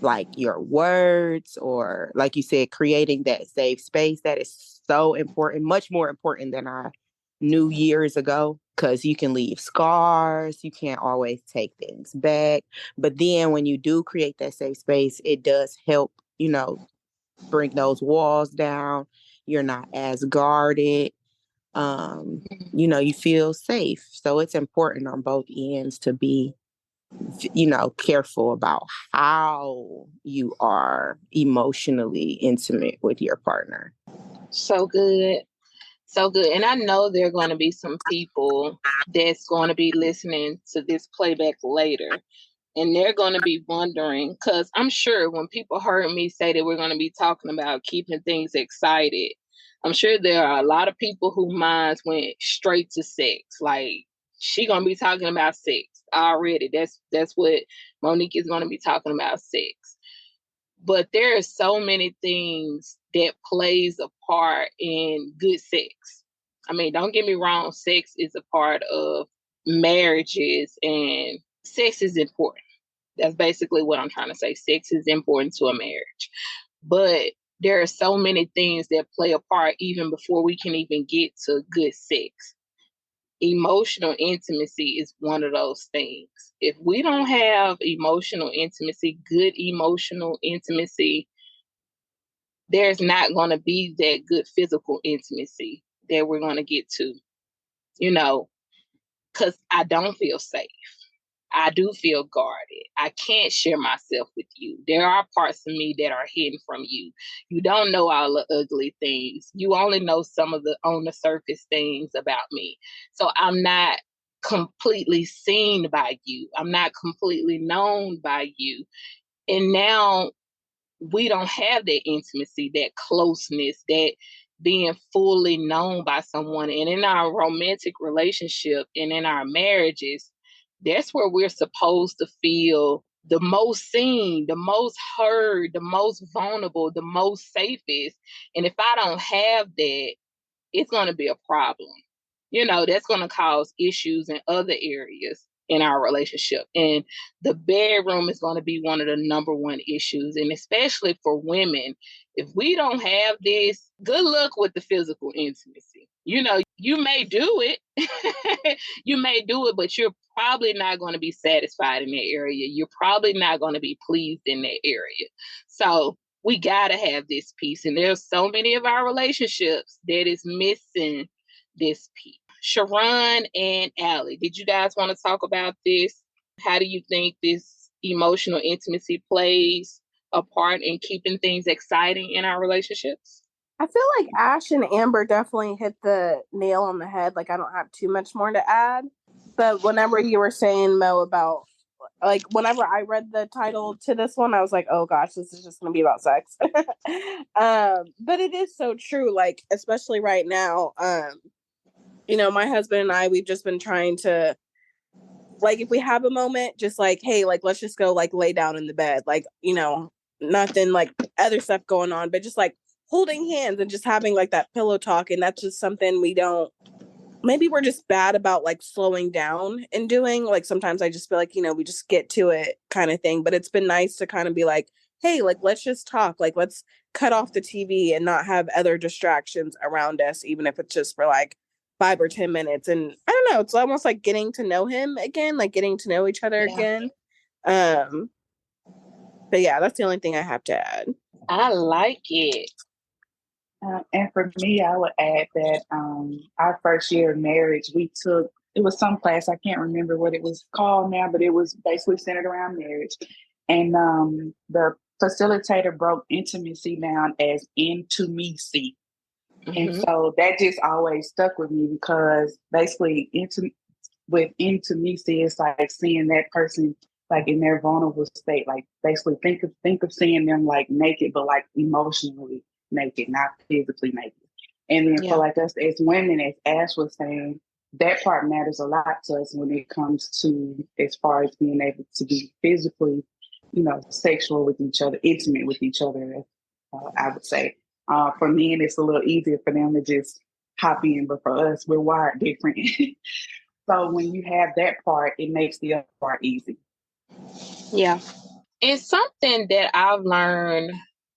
like your words, or like you said, creating that safe space. That is so important, much more important than I knew years ago, because you can leave scars, you can't always take things back. But then when you do create that safe space, it does help, bring those walls down. You're not as guarded. You feel safe. So it's important on both ends to be careful about how you are emotionally intimate with your partner. So good. So good. And I know there are going to be some people that's going to be listening to this playback later. And they're going to be wondering, because I'm sure when people heard me say that we're going to be talking about keeping things excited, I'm sure there are a lot of people whose minds went straight to sex. Like, she going to be talking about sex already. That's what Monique is going to be talking about, sex. But there are so many things that plays a part in good sex. I mean, don't get me wrong, sex is a part of marriages, and sex is important. That's basically what I'm trying to say. Sex is important to a marriage. But there are so many things that play a part even before we can even get to good sex. Emotional intimacy is one of those things. If we don't have emotional intimacy, good emotional intimacy, there's not going to be that good physical intimacy that we're going to get to, because I don't feel safe. I do feel guarded. I can't share myself with you. There are parts of me that are hidden from you. You don't know all the ugly things. You only know some of the on the surface things about me. So I'm not completely seen by you. I'm not completely known by you. And now we don't have that intimacy, that closeness, that being fully known by someone. And in our romantic relationship and in our marriages, that's where we're supposed to feel the most seen, the most heard, the most vulnerable, the most safest. And if I don't have that, it's going to be a problem. That's going to cause issues in other areas in our relationship. And the bedroom is going to be one of the number one issues. And especially for women, if we don't have this, good luck with the physical intimacy. You may do it. You may do it, but you're probably not going to be satisfied in that area. You're probably not going to be pleased in that area. So we got to have this piece. And there's so many of our relationships that is missing this piece. Sharon and Allie, did you guys want to talk about this? How do you think this emotional intimacy plays a part in keeping things exciting in our relationships? I feel like Ash and Amber definitely hit the nail on the head. Like, I don't have too much more to add. But whenever you were saying, Mo, about like whenever I read the title to this one, I was like, oh gosh, this is just gonna be about sex. But it is so true, like, especially right now. My husband and I, we've just been trying to, like, if we have a moment, just like, hey, like, let's just go like lay down in the bed, like, nothing like other stuff going on, but just like holding hands and just having like that pillow talk. And that's just something we don't, maybe we're just bad about like slowing down and doing. Like, sometimes I just feel like, we just get to it kind of thing. But it's been nice to kind of be like, hey, like, let's just talk, like, let's cut off the TV and not have other distractions around us, even if it's just for like 5 or 10 minutes. And I don't know, it's almost like getting to know him again, like getting to know each other again. But yeah, that's the only thing I have to add. I like it. And for me, I would add that our first year of marriage, it was some class, I can't remember what it was called now, but it was basically centered around marriage. And the facilitator broke intimacy down as intimacy. And so that just always stuck with me, because basically with intimacy, it's like seeing that person like in their vulnerable state. Like, basically think of seeing them like naked, but like emotionally naked, not physically naked. And then for like us as women, as Ash was saying, that part matters a lot to us when it comes to, as far as being able to be physically, sexual with each other, intimate with each other. I would say for men, it's a little easier for them to just hop in, but for us, we're wired different. So when you have that part, it makes the other part easy. Yeah. It's something that I've learned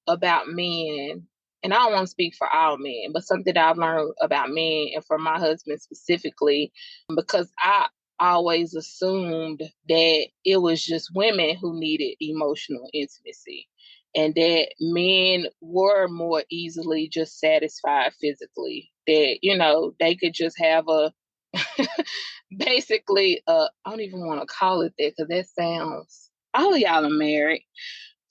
about men, and I don't want to speak for all men, but something that I've learned about men and for my husband specifically, because I always assumed that it was just women who needed emotional intimacy, and that men were more easily just satisfied physically, that, they could just have a basically, I don't even want to call it that, because that sounds, all of y'all are married.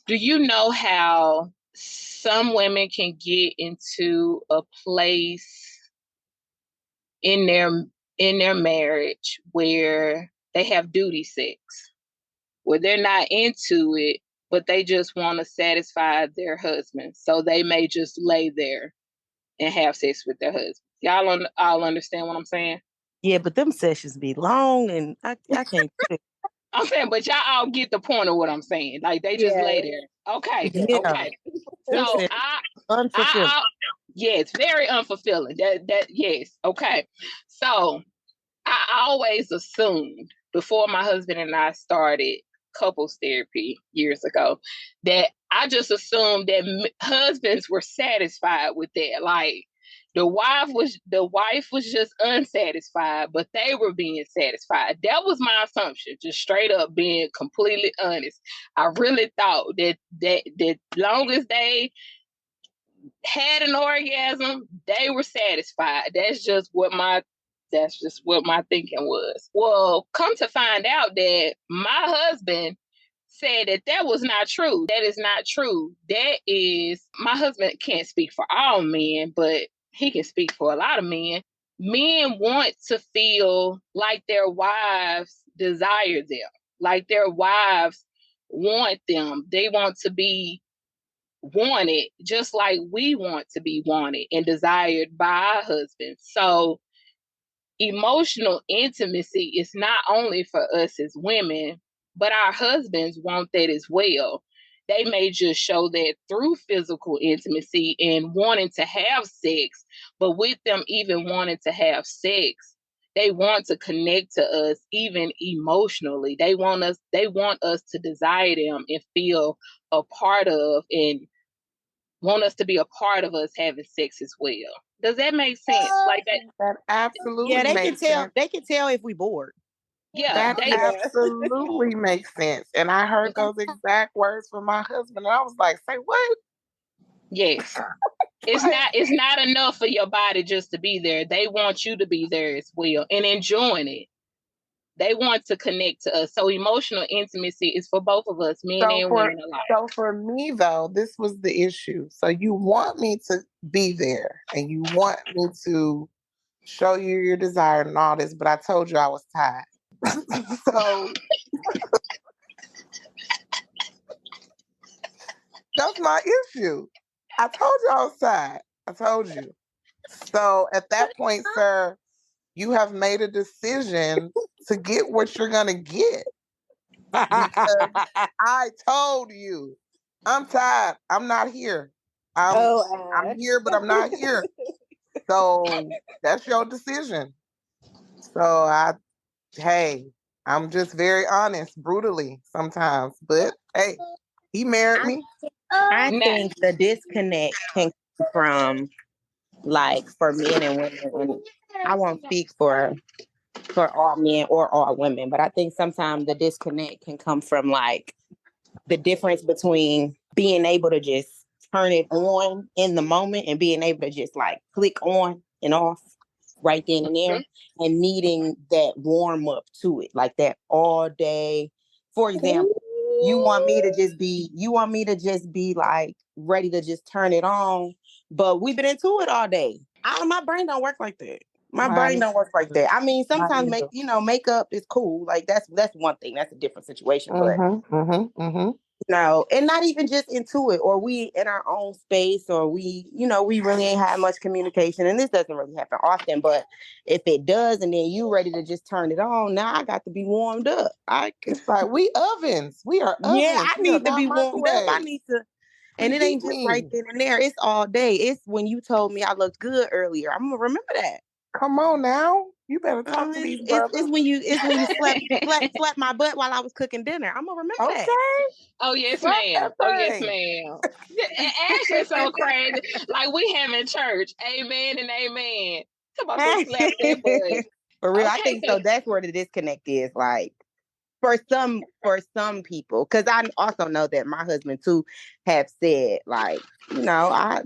Do you know how some women can get into a place in their marriage where they have duty sex, where they're not into it, but they just want to satisfy their husband, so they may just lay there and have sex with their husband? Y'all all understand what I'm saying? Yeah, but them sessions be long, and I can't do it. I'm saying, but y'all all get the point of what I'm saying. Like, they just lay there. Okay. Yeah. Okay. Them So sessions unfulfilled. yes, very unfulfilling. Yes. Okay. So I always assumed, before my husband and I started couples therapy years ago, that I just assumed that husbands were satisfied with that. Like, the wife was just unsatisfied, but they were being satisfied. That was my assumption, just straight up being completely honest. I really thought that long as they had an orgasm, they were satisfied. That's just what my thinking was. Well, come to find out that my husband said that was not true. That is not true. My husband can't speak for all men, but he can speak for a lot of men. Men want to feel like their wives desire them, like their wives want them. They want to be wanted just like we want to be wanted and desired by our husbands. So emotional intimacy is not only for us as women, but our husbands want that as well. They may just show that through physical intimacy and wanting to have sex, but with them even wanting to have sex, they want to connect to us even emotionally. They want us to desire them and feel a part of, and want us to be a part of us having sex as well. Does that make sense? Like that? That absolutely Yeah, they can makes tell. sense. They can tell if we bored. Yeah, That absolutely makes sense. And I heard those exact words from my husband, and I was like, "Say what?" yes. It's not enough for your body just to be there. They want you to be there as well and enjoying it. They want to connect to us. So emotional intimacy is for both of us, men and women alike. So for me, though, this was the issue. So you want me to be there and you want me to show you your desire and all this, but I told you I was tired. So that's my issue. I told you I was tired. I told you. So at that point, sir, you have made a decision to get what you're going to get. Because I told you, I'm tired. I'm not here. I'm here, but I'm not here. So that's your decision. So I'm just very honest, brutally sometimes. But hey, he married me. I think the disconnect can come from, like, for men and women, and I won't speak for all men or all women, but I think sometimes the disconnect can come from, like, the difference between being able to just turn it on in the moment and being able to just, like, click on and off right then and there, and needing that warm up to it, like that all day. For example, you want me to just be like ready to just turn it on, but we've been into it all day. My brain don't work like that. My brain don't work like that. I mean, sometimes makeup is cool. Like that's one thing. That's a different situation. But no, and not even just into it, or we in our own space, or we really ain't had much communication. And this doesn't really happen often, but if it does, and then you ready to just turn it on, now I got to be warmed up. It's like we ovens. We are ovens. Yeah, I need to be warmed up. I need to. And it ain't just right then and there. It's all day. It's when you told me I looked good earlier. I'm gonna remember that. Come on now. You better talk to these brothers. It's when you slapped my butt while I was cooking dinner. I'm gonna remember that. Oh yes, ma'am. Oh yes, ma'am. Ashley's so crazy. Like we having church. Amen and amen. Come on, so slap that butt. For real, I think so. That's where the disconnect is. Like for some people, because I also know that my husband too have said, like, I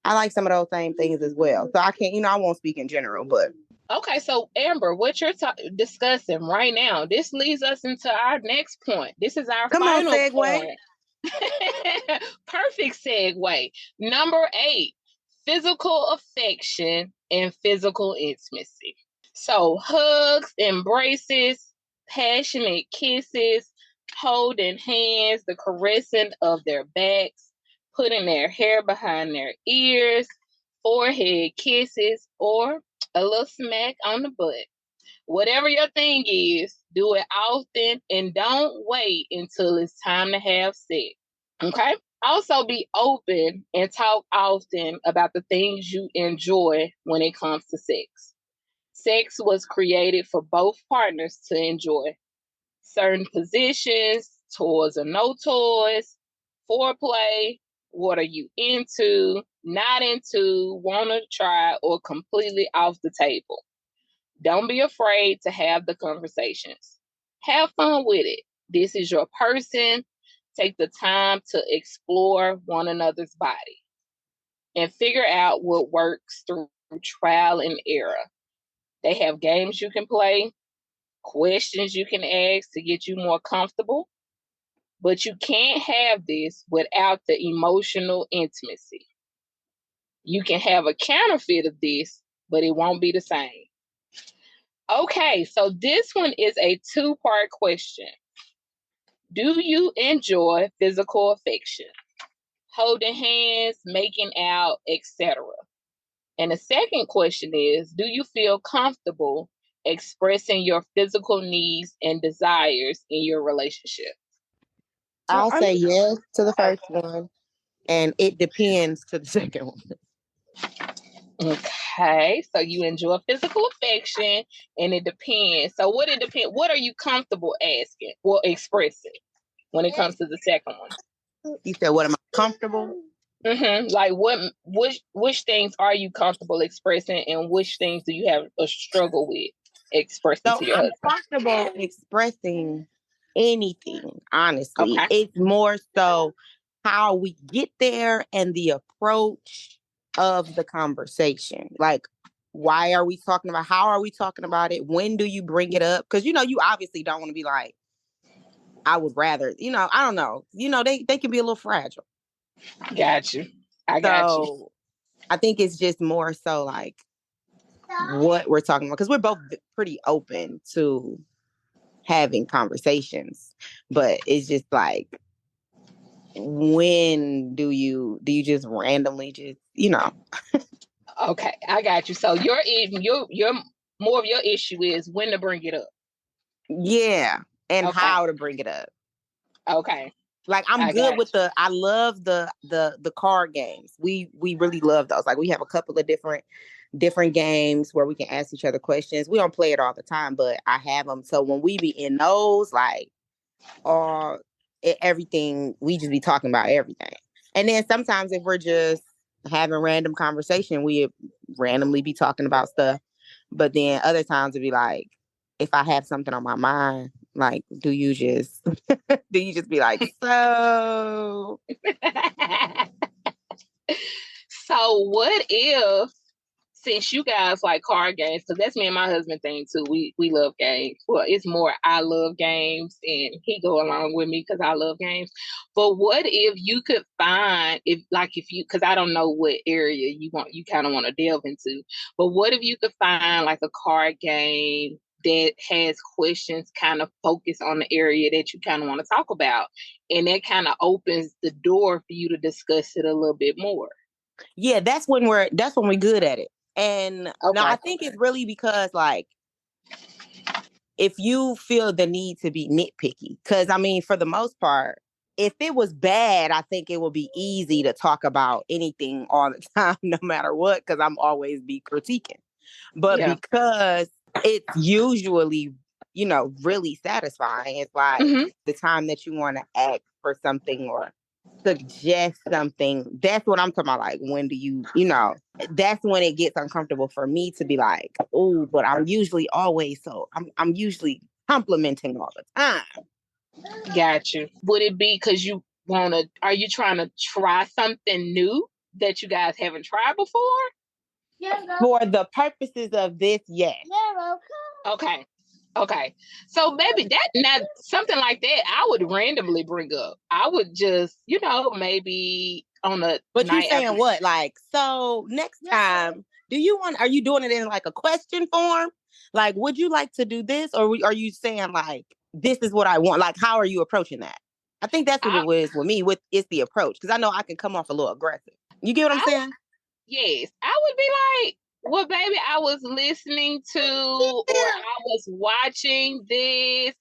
like some of those same things as well. So I can't, I won't speak in general, but. Okay, so Amber, what you're discussing right now, this leads us into our next point. This is our final point. Perfect segue. Number 8, physical affection and physical intimacy. So hugs, embraces, passionate kisses, holding hands, the caressing of their backs, putting their hair behind their ears, forehead kisses, or a little smack on the butt. Whatever your thing is, do it often and don't wait until it's time to have sex. Okay? Also be open and talk often about the things you enjoy when it comes to sex. Sex was created for both partners to enjoy. Certain positions, toys or no toys, foreplay, what are you into, not into, want to try, or completely off the table. Don't be afraid to have the conversations. Have fun with it. This is your person. Take the time to explore one another's body and figure out what works through trial and error. They have games you can play, questions you can ask to get you more comfortable, but you can't have this without the emotional intimacy. You can have a counterfeit of this, but it won't be the same. Okay, so this one is a 2-part question. Do you enjoy physical affection? Holding hands, making out, etc. And the second question is, do you feel comfortable expressing your physical needs and desires in your relationship? I'll say yes to the first one, and it depends to the second one. Okay, so you enjoy physical affection, and it depends. So what are you comfortable asking or expressing when it comes to the second one? You said, what am I comfortable? Like which things are you comfortable expressing, and which things do you have a struggle with expressing to your husband? I'm comfortable expressing anything, honestly. Okay. It's more so how we get there and the approach of the conversation. Like, why are we talking about, how are we talking about it? When do you bring it up? Because, you obviously don't want to be like, I would rather, I don't know. They can be a little fragile. Got you. I got you. I think it's just more so like what we're talking about, because we're both pretty open to having conversations, but it's just like, when do you just randomly just Okay, I got you. So your more of your issue is when to bring it up. Yeah, and how to bring it up. Okay. Like, I'm good with I love the card games. We really love those. Like, we have a couple of different games where we can ask each other questions. We don't play it all the time, but I have them. So when we be in those, like, everything, we just be talking about everything. And then sometimes if we're just having random conversation, we randomly be talking about stuff. But then other times it'd be like, if I have something on my mind, like, do you just be like, so? So what if, since you guys like card games, because that's me and my husband thing too. We love games. Well, it's more I love games, and he go along with me because I love games. But what if you could find, because I don't know what area you kind of want to delve into. But what if you could find like a card game that has questions kind of focused on the area that you kind of want to talk about, and that kind of opens the door for you to discuss it a little bit more. Yeah, that's when we're good at it. And now I think it's really because, like, if you feel the need to be nitpicky, because I mean, for the most part, if it was bad, I think it would be easy to talk about anything all the time, no matter what, because I'm always be critiquing. But because it's usually, really satisfying, it's like the time that you want to ask for something or suggest something. That's what I'm talking about. Like, when do you, that's when it gets uncomfortable for me to be like, oh, but I'm usually always I'm usually complimenting all the time. Got you. Would it be because are you trying to try something new that you guys haven't tried before? For the purposes of this, yes. Okay. So maybe something like that I would randomly bring up. I would just, maybe on a But night you saying after. what? Like, so next time, are you doing it in like a question form? Like, would you like to do this? Or are you saying like, this is what I want? Like, how are you approaching that? I think that's what it was with me. It's the approach. Because I know I can come off a little aggressive. You get what I'm saying? Yes. I would be like, well, baby, I was listening to, or I was watching this,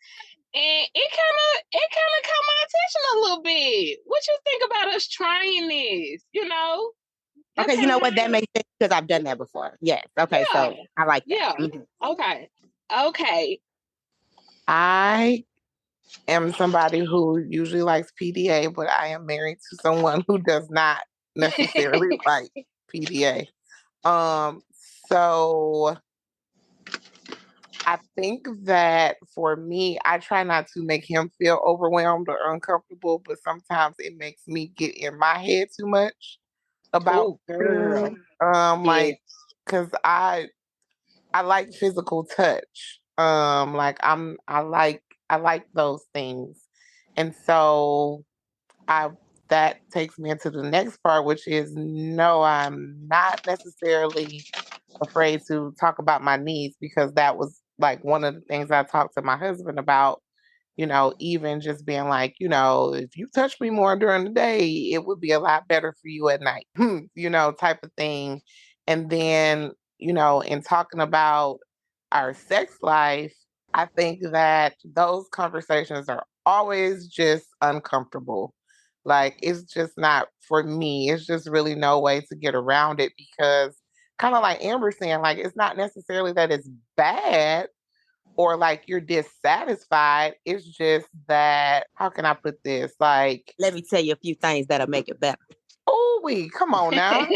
and it kind of caught my attention a little bit. What you think about us trying this? Okay, you know what? That makes sense because I've done that before. Yes. Okay, so I like that. Yeah. Mm-hmm. Okay. I am somebody who usually likes PDA, but I am married to someone who does not necessarily like PDA. So I think that for me, I try not to make him feel overwhelmed or uncomfortable, but sometimes it makes me get in my head too much about girl. like, because I like physical touch. Like I like those things, and so that takes me into the next part, which is no, I'm not necessarily afraid to talk about my needs, because that was like one of the things I talked to my husband about, even just being like, if you touch me more during the day, it would be a lot better for you at night, type of thing. And then, in talking about our sex life, I think that those conversations are always just uncomfortable. Like, it's just not for me. It's just really no way to get around it, because kind of like Amber saying, like, it's not necessarily that it's bad or like you're dissatisfied. It's just that, how can I put this? Like, let me tell you a few things that'll make it better. Oh, come on now.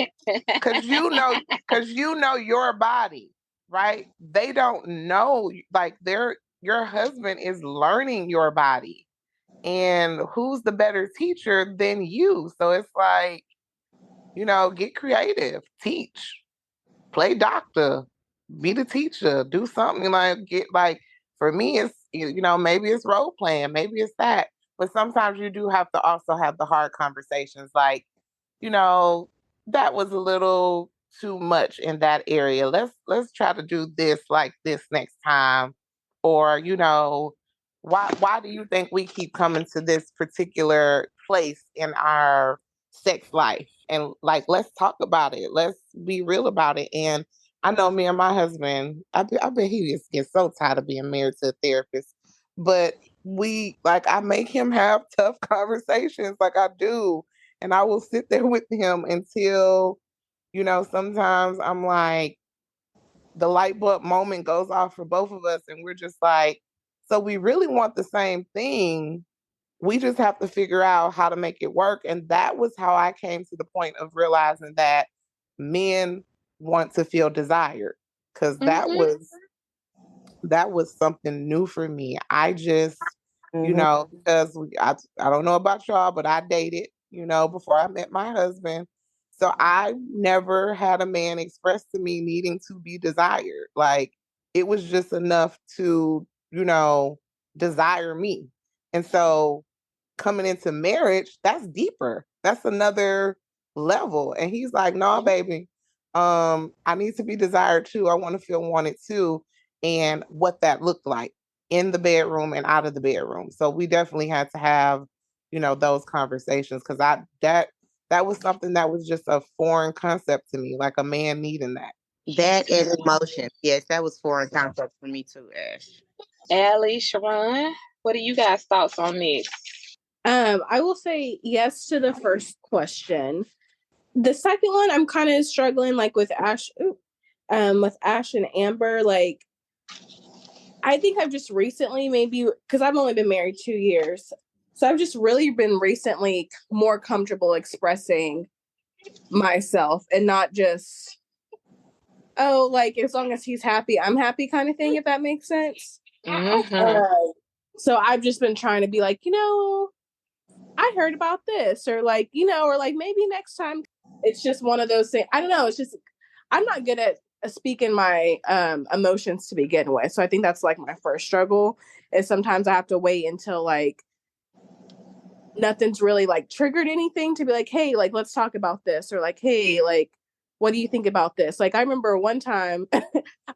Because you know your body, right? They don't know, like, your husband is learning your body. And who's the better teacher than you? So it's like, get creative, teach. play doctor, be the teacher, do something like for me it's maybe it's role playing, maybe it's that. But sometimes you do have to also have the hard conversations like, that was a little too much in that area. Let's try to do this like this next time. Or, why do you think we keep coming to this particular place in our sex life? And like, let's talk about it. Let's be real about it. And I know me and my husband, I bet he just gets so tired of being married to a therapist. But I make him have tough conversations like I do. And I will sit there with him until, sometimes I'm like, the light bulb moment goes off for both of us. And we're just like, so we really want the same thing. We just have to figure out how to make it work. And that was how I came to the point of realizing that men want to feel desired. Because that was something new for me. I just, because I don't know about y'all, but I dated, before I met my husband. So I never had a man express to me needing to be desired. Like it was just enough to, desire me. And so coming into marriage, that's deeper. That's another level. And he's like, no, baby, I need to be desired too. I want to feel wanted too. And what that looked like in the bedroom and out of the bedroom. So we definitely had to have, those conversations because that was something that was just a foreign concept to me, like a man needing that. That and emotion. Yes, that was foreign concept for me too, Ash. Allie, Sharon, what are you guys' thoughts on this? I will say yes to the first question. The second one, I'm kind of struggling like with Ash and Amber. Like, I think I've just recently, maybe because I've only been married 2 years, so I've just really been recently more comfortable expressing myself and not just, oh, like as long as he's happy, I'm happy kind of thing, if that makes sense. So I've just been trying to be like, I heard about this, or like, or like maybe next time. It's just one of those things. I don't know. It's just, I'm not good at speaking my emotions to begin with. So I think that's like my first struggle is sometimes I have to wait until like nothing's really like triggered anything to be like, hey, like, let's talk about this. Or like, hey, like, what do you think about this? Like, I remember one time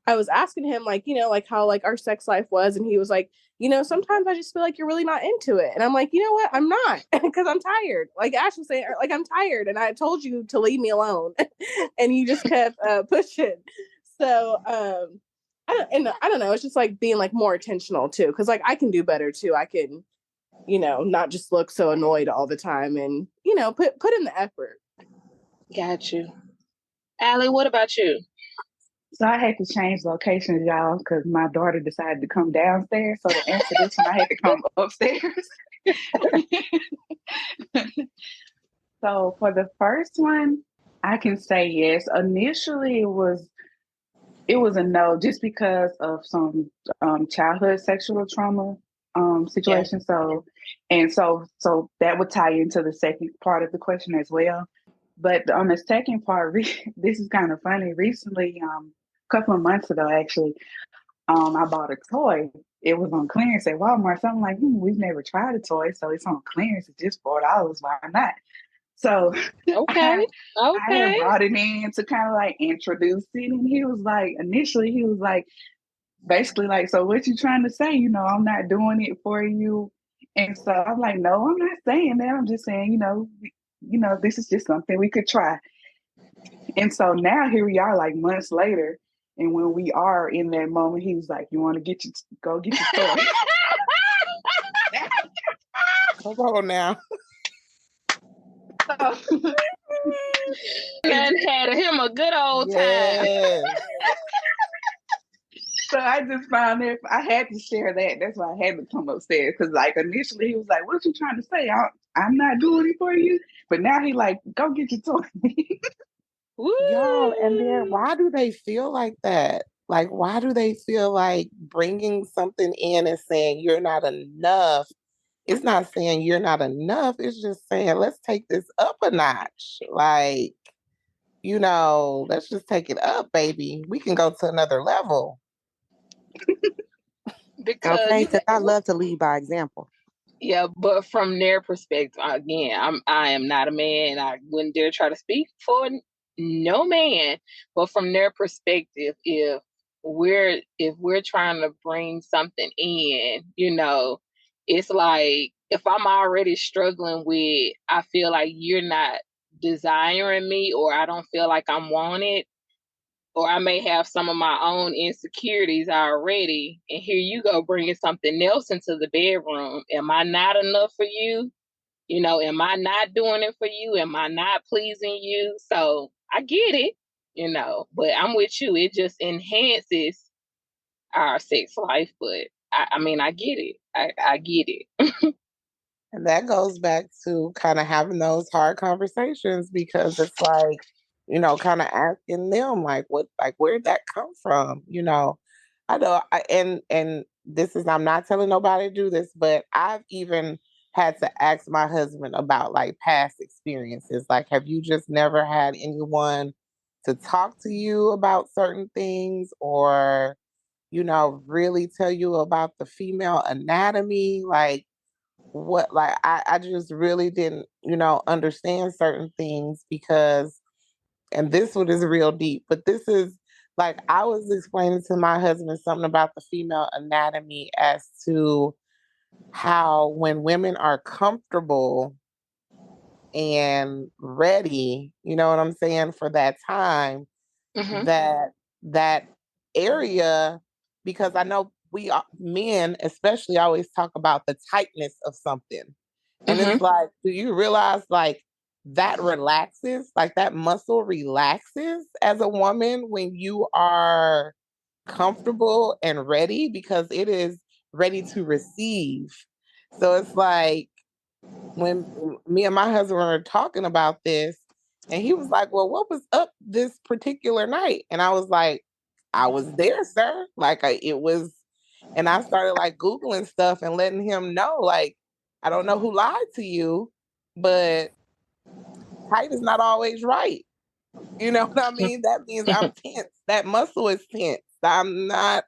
I was asking him like, like how like our sex life was. And he was like, sometimes I just feel like you're really not into it. And I'm like, you know what? I'm not because I'm tired. Like Ash was saying, like, I'm tired and I told you to leave me alone and you just kept pushing. So, I don't know. It's just like being like more intentional too. Cause like I can do better too. I can, not just look so annoyed all the time and, put in the effort. Got you. Allie, what about you? So I had to change locations, y'all, because my daughter decided to come downstairs. So to answer this one, I had to come upstairs. So for the first one, I can say yes. Initially, it was a no, just because of some childhood sexual trauma situation. Yeah. So that would tie into the second part of the question as well. But on the second part, this is kind of funny. Recently, a couple of months ago, actually, I bought a toy. It was on clearance at Walmart. So I'm like, we've never tried a toy, so it's on clearance. It's just $4. Why not? So okay. I had brought it in to kind of like introduce it, and he was like, initially, he was like, basically like, so what you trying to say? I'm not doing it for you. And so I'm like, no, I'm not saying that. I'm just saying, this is just something we could try. And so now here we are, like months later, and when we are in that moment, he was like, "You want to go get your toy?" Come on now. And had him a good old time. So I just found it. I had to share that. That's why I had to come upstairs because, like, initially he was like, "What you trying to say? I'm not doing it for you." But now he like, "Go get your toy." Y'all, and then why do they feel like that? Like, why do they feel like bringing something in and saying you're not enough? It's not saying you're not enough. It's just saying, let's take this up a notch. Like, let's just take it up, baby. We can go to another level. Because okay, because I love to lead by example. yeah, but from their perspective, again, I am not a man. I wouldn't dare try to speak for no man. But from their perspective, if we're trying to bring something in, it's like if I'm already struggling with, I feel like you're not desiring me, or I don't feel like I'm wanted, or I may have some of my own insecurities already, and here you go bringing something else into the bedroom. Am I not enough for you? Am I not doing it for you? Am I not pleasing you? So I get it, but I'm with you. It just enhances our sex life, but I mean, I get it. I get it. And that goes back to kind of having those hard conversations, because it's like, kind of asking them like, where'd that come from? I know, and this is, I'm not telling nobody to do this, but I've even had to ask my husband about like past experiences. Like, have you just never had anyone to talk to you about certain things, or, really tell you about the female anatomy? Like, what, like, I just really didn't, understand certain things, because, and this one is real deep, but this is like, I was explaining to my husband something about the female anatomy, as to how when women are comfortable and ready, you know what I'm saying, for that time, Mm-hmm. that area, because I know men especially always talk about the tightness of something. And Mm-hmm. it's like, do you realize like that relaxes, like that muscle relaxes as a woman when you are comfortable and ready, because it is ready to receive. So it's like, when me and my husband were talking about this, and he was like, well, what was up this particular night? And I was like, I was there, sir. Like, it was, and I started like Googling stuff and letting him know, like, I don't know who lied to you, but tight is not always right. You know what I mean? That means I'm tense. That muscle is tense. I'm not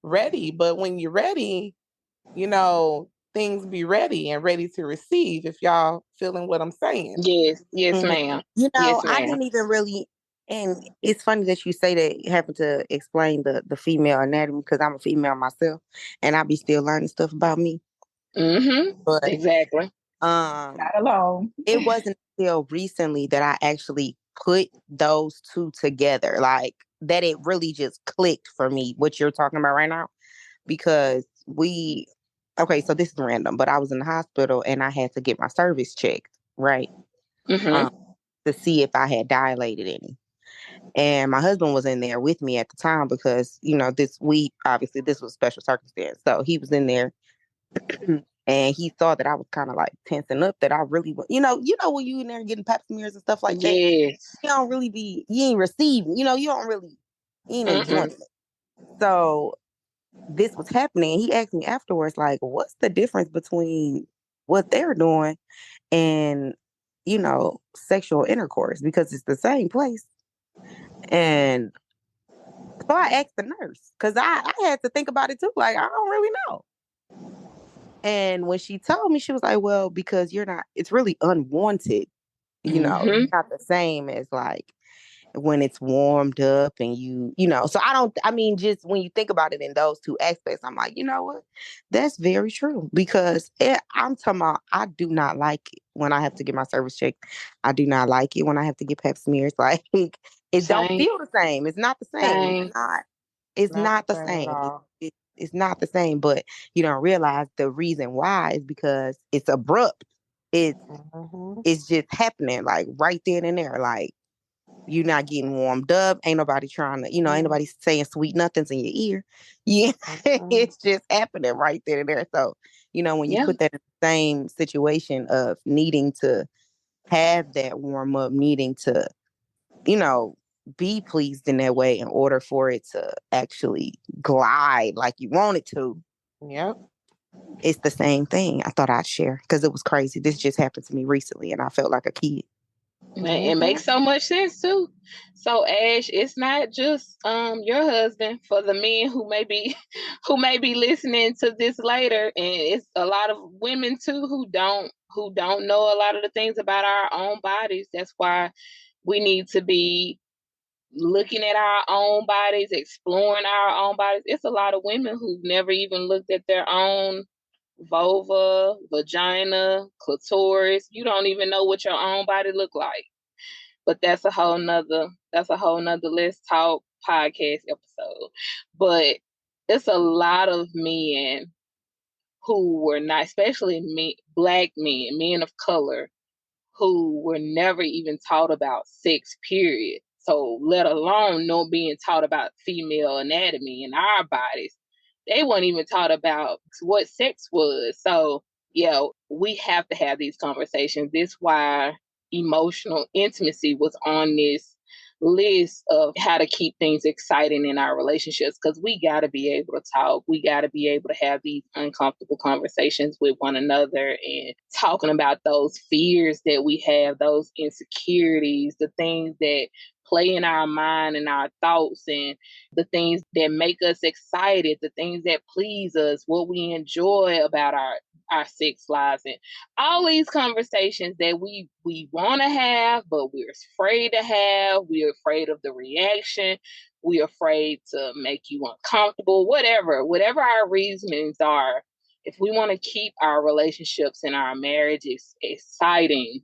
ready. But when you're ready, things be ready and ready to receive, if y'all feeling what I'm saying. Yes, Mhm. ma'am. Yes, I ma'am. didn't even really, and it's funny that you say that you happen to explain the female anatomy, because I'm a female myself, and I be still learning stuff about me. Mm-hmm. But Exactly. um, Not alone. it wasn't until recently that I actually put those two together, like that it really just clicked for me, what you're talking about right now. Because okay, so this is random, but I was in the hospital and I had to get my cervix checked, right? Mm-hmm. Um, to see if I had dilated any. And my husband was in there with me at the time, because, obviously this was a special circumstance. So he was in there and he saw that I was kind of like tensing up, that I really, when you in there getting pap smears and stuff like that, Yes. you ain't receiving, you ain't enjoying Mm-mm. it. So this was happening. He asked me afterwards, like, what's the difference between what they're doing and, sexual intercourse? Because it's the same place. And so I asked the nurse, because I had to think about it too. Like, I don't really know. And when she told me, she was like, well, because it's really unwanted. Mm-hmm. It's not the same as like when it's warmed up and so I mean, just when you think about it in those two aspects, I'm like, you know what? That's very true, because I'm talking about, I do not like it when I have to get my cervix checked. I do not like it when I have to get pap smears. Like, it don't Same. feel the same. It's not the same. Same. It's Not not the the same at same. all. It's not the same, but you don't realize the reason why is because it's abrupt. It's Mm-hmm. it's just happening like right then and there. Like, you're not getting warmed up. Ain't nobody trying to, ain't nobody saying sweet nothings in your ear. Yeah, Mm-hmm. it's just happening right then and there. So, when you Yeah. put that in the same situation of needing to have that warm up, needing to, you know, be pleased in that way in order for it to actually glide like you want it to, Yep. it's the same thing. I thought I'd share because it was crazy. This just happened to me recently and I felt like a kid. It makes so much sense too. So Ash, it's not just your husband. For the men who may be listening to this later, and it's a lot of women too who don't know a lot of the things about our own bodies. That's why we need to be looking at our own bodies, exploring our own bodies. It's a lot of women who've never even looked at their own vulva, vagina, clitoris. You don't even know what your own body look like. But that's a whole nother Let's Talk podcast episode. But it's a lot of men who were not, especially Black men of color, who were never even taught about sex, period. So let alone being taught about female anatomy in our bodies. They weren't even taught about what sex was. So yeah, we have to have these conversations. This is why emotional intimacy was on this list of how to keep things exciting in our relationships, because we got to be able to talk. We got to be able to have these uncomfortable conversations with one another and talking about those fears that we have, those insecurities, the things that play in our mind and our thoughts, and the things that make us excited, the things that please us, what we enjoy about our sex lives, and all these conversations that we want to have, but we're afraid to have. We're afraid of the reaction. We're afraid to make you uncomfortable, whatever our reasonings are. If we want to keep our relationships and our marriages exciting,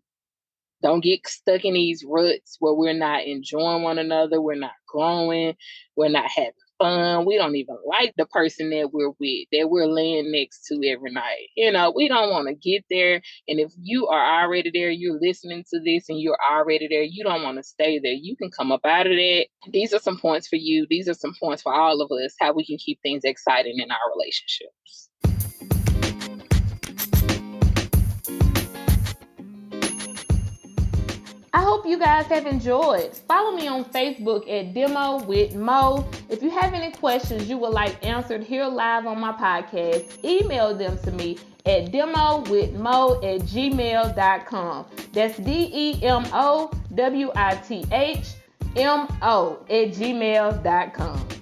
don't get stuck in these ruts where we're not enjoying one another, we're not growing, we're not having fun. We don't even like the person that we're with, that we're laying next to every night. We don't want to get there. And if you are already there, you're listening to this and you're already there, you don't want to stay there. You can come up out of that. These are some points for you. These are some points for all of us, how we can keep things exciting in our relationships. I hope you guys have enjoyed. Follow me on Facebook at Demo with Mo. If you have any questions you would like answered here live on my podcast, email them to me at demowithmo@gmail.com. That's DEMOWITHMO@gmail.com.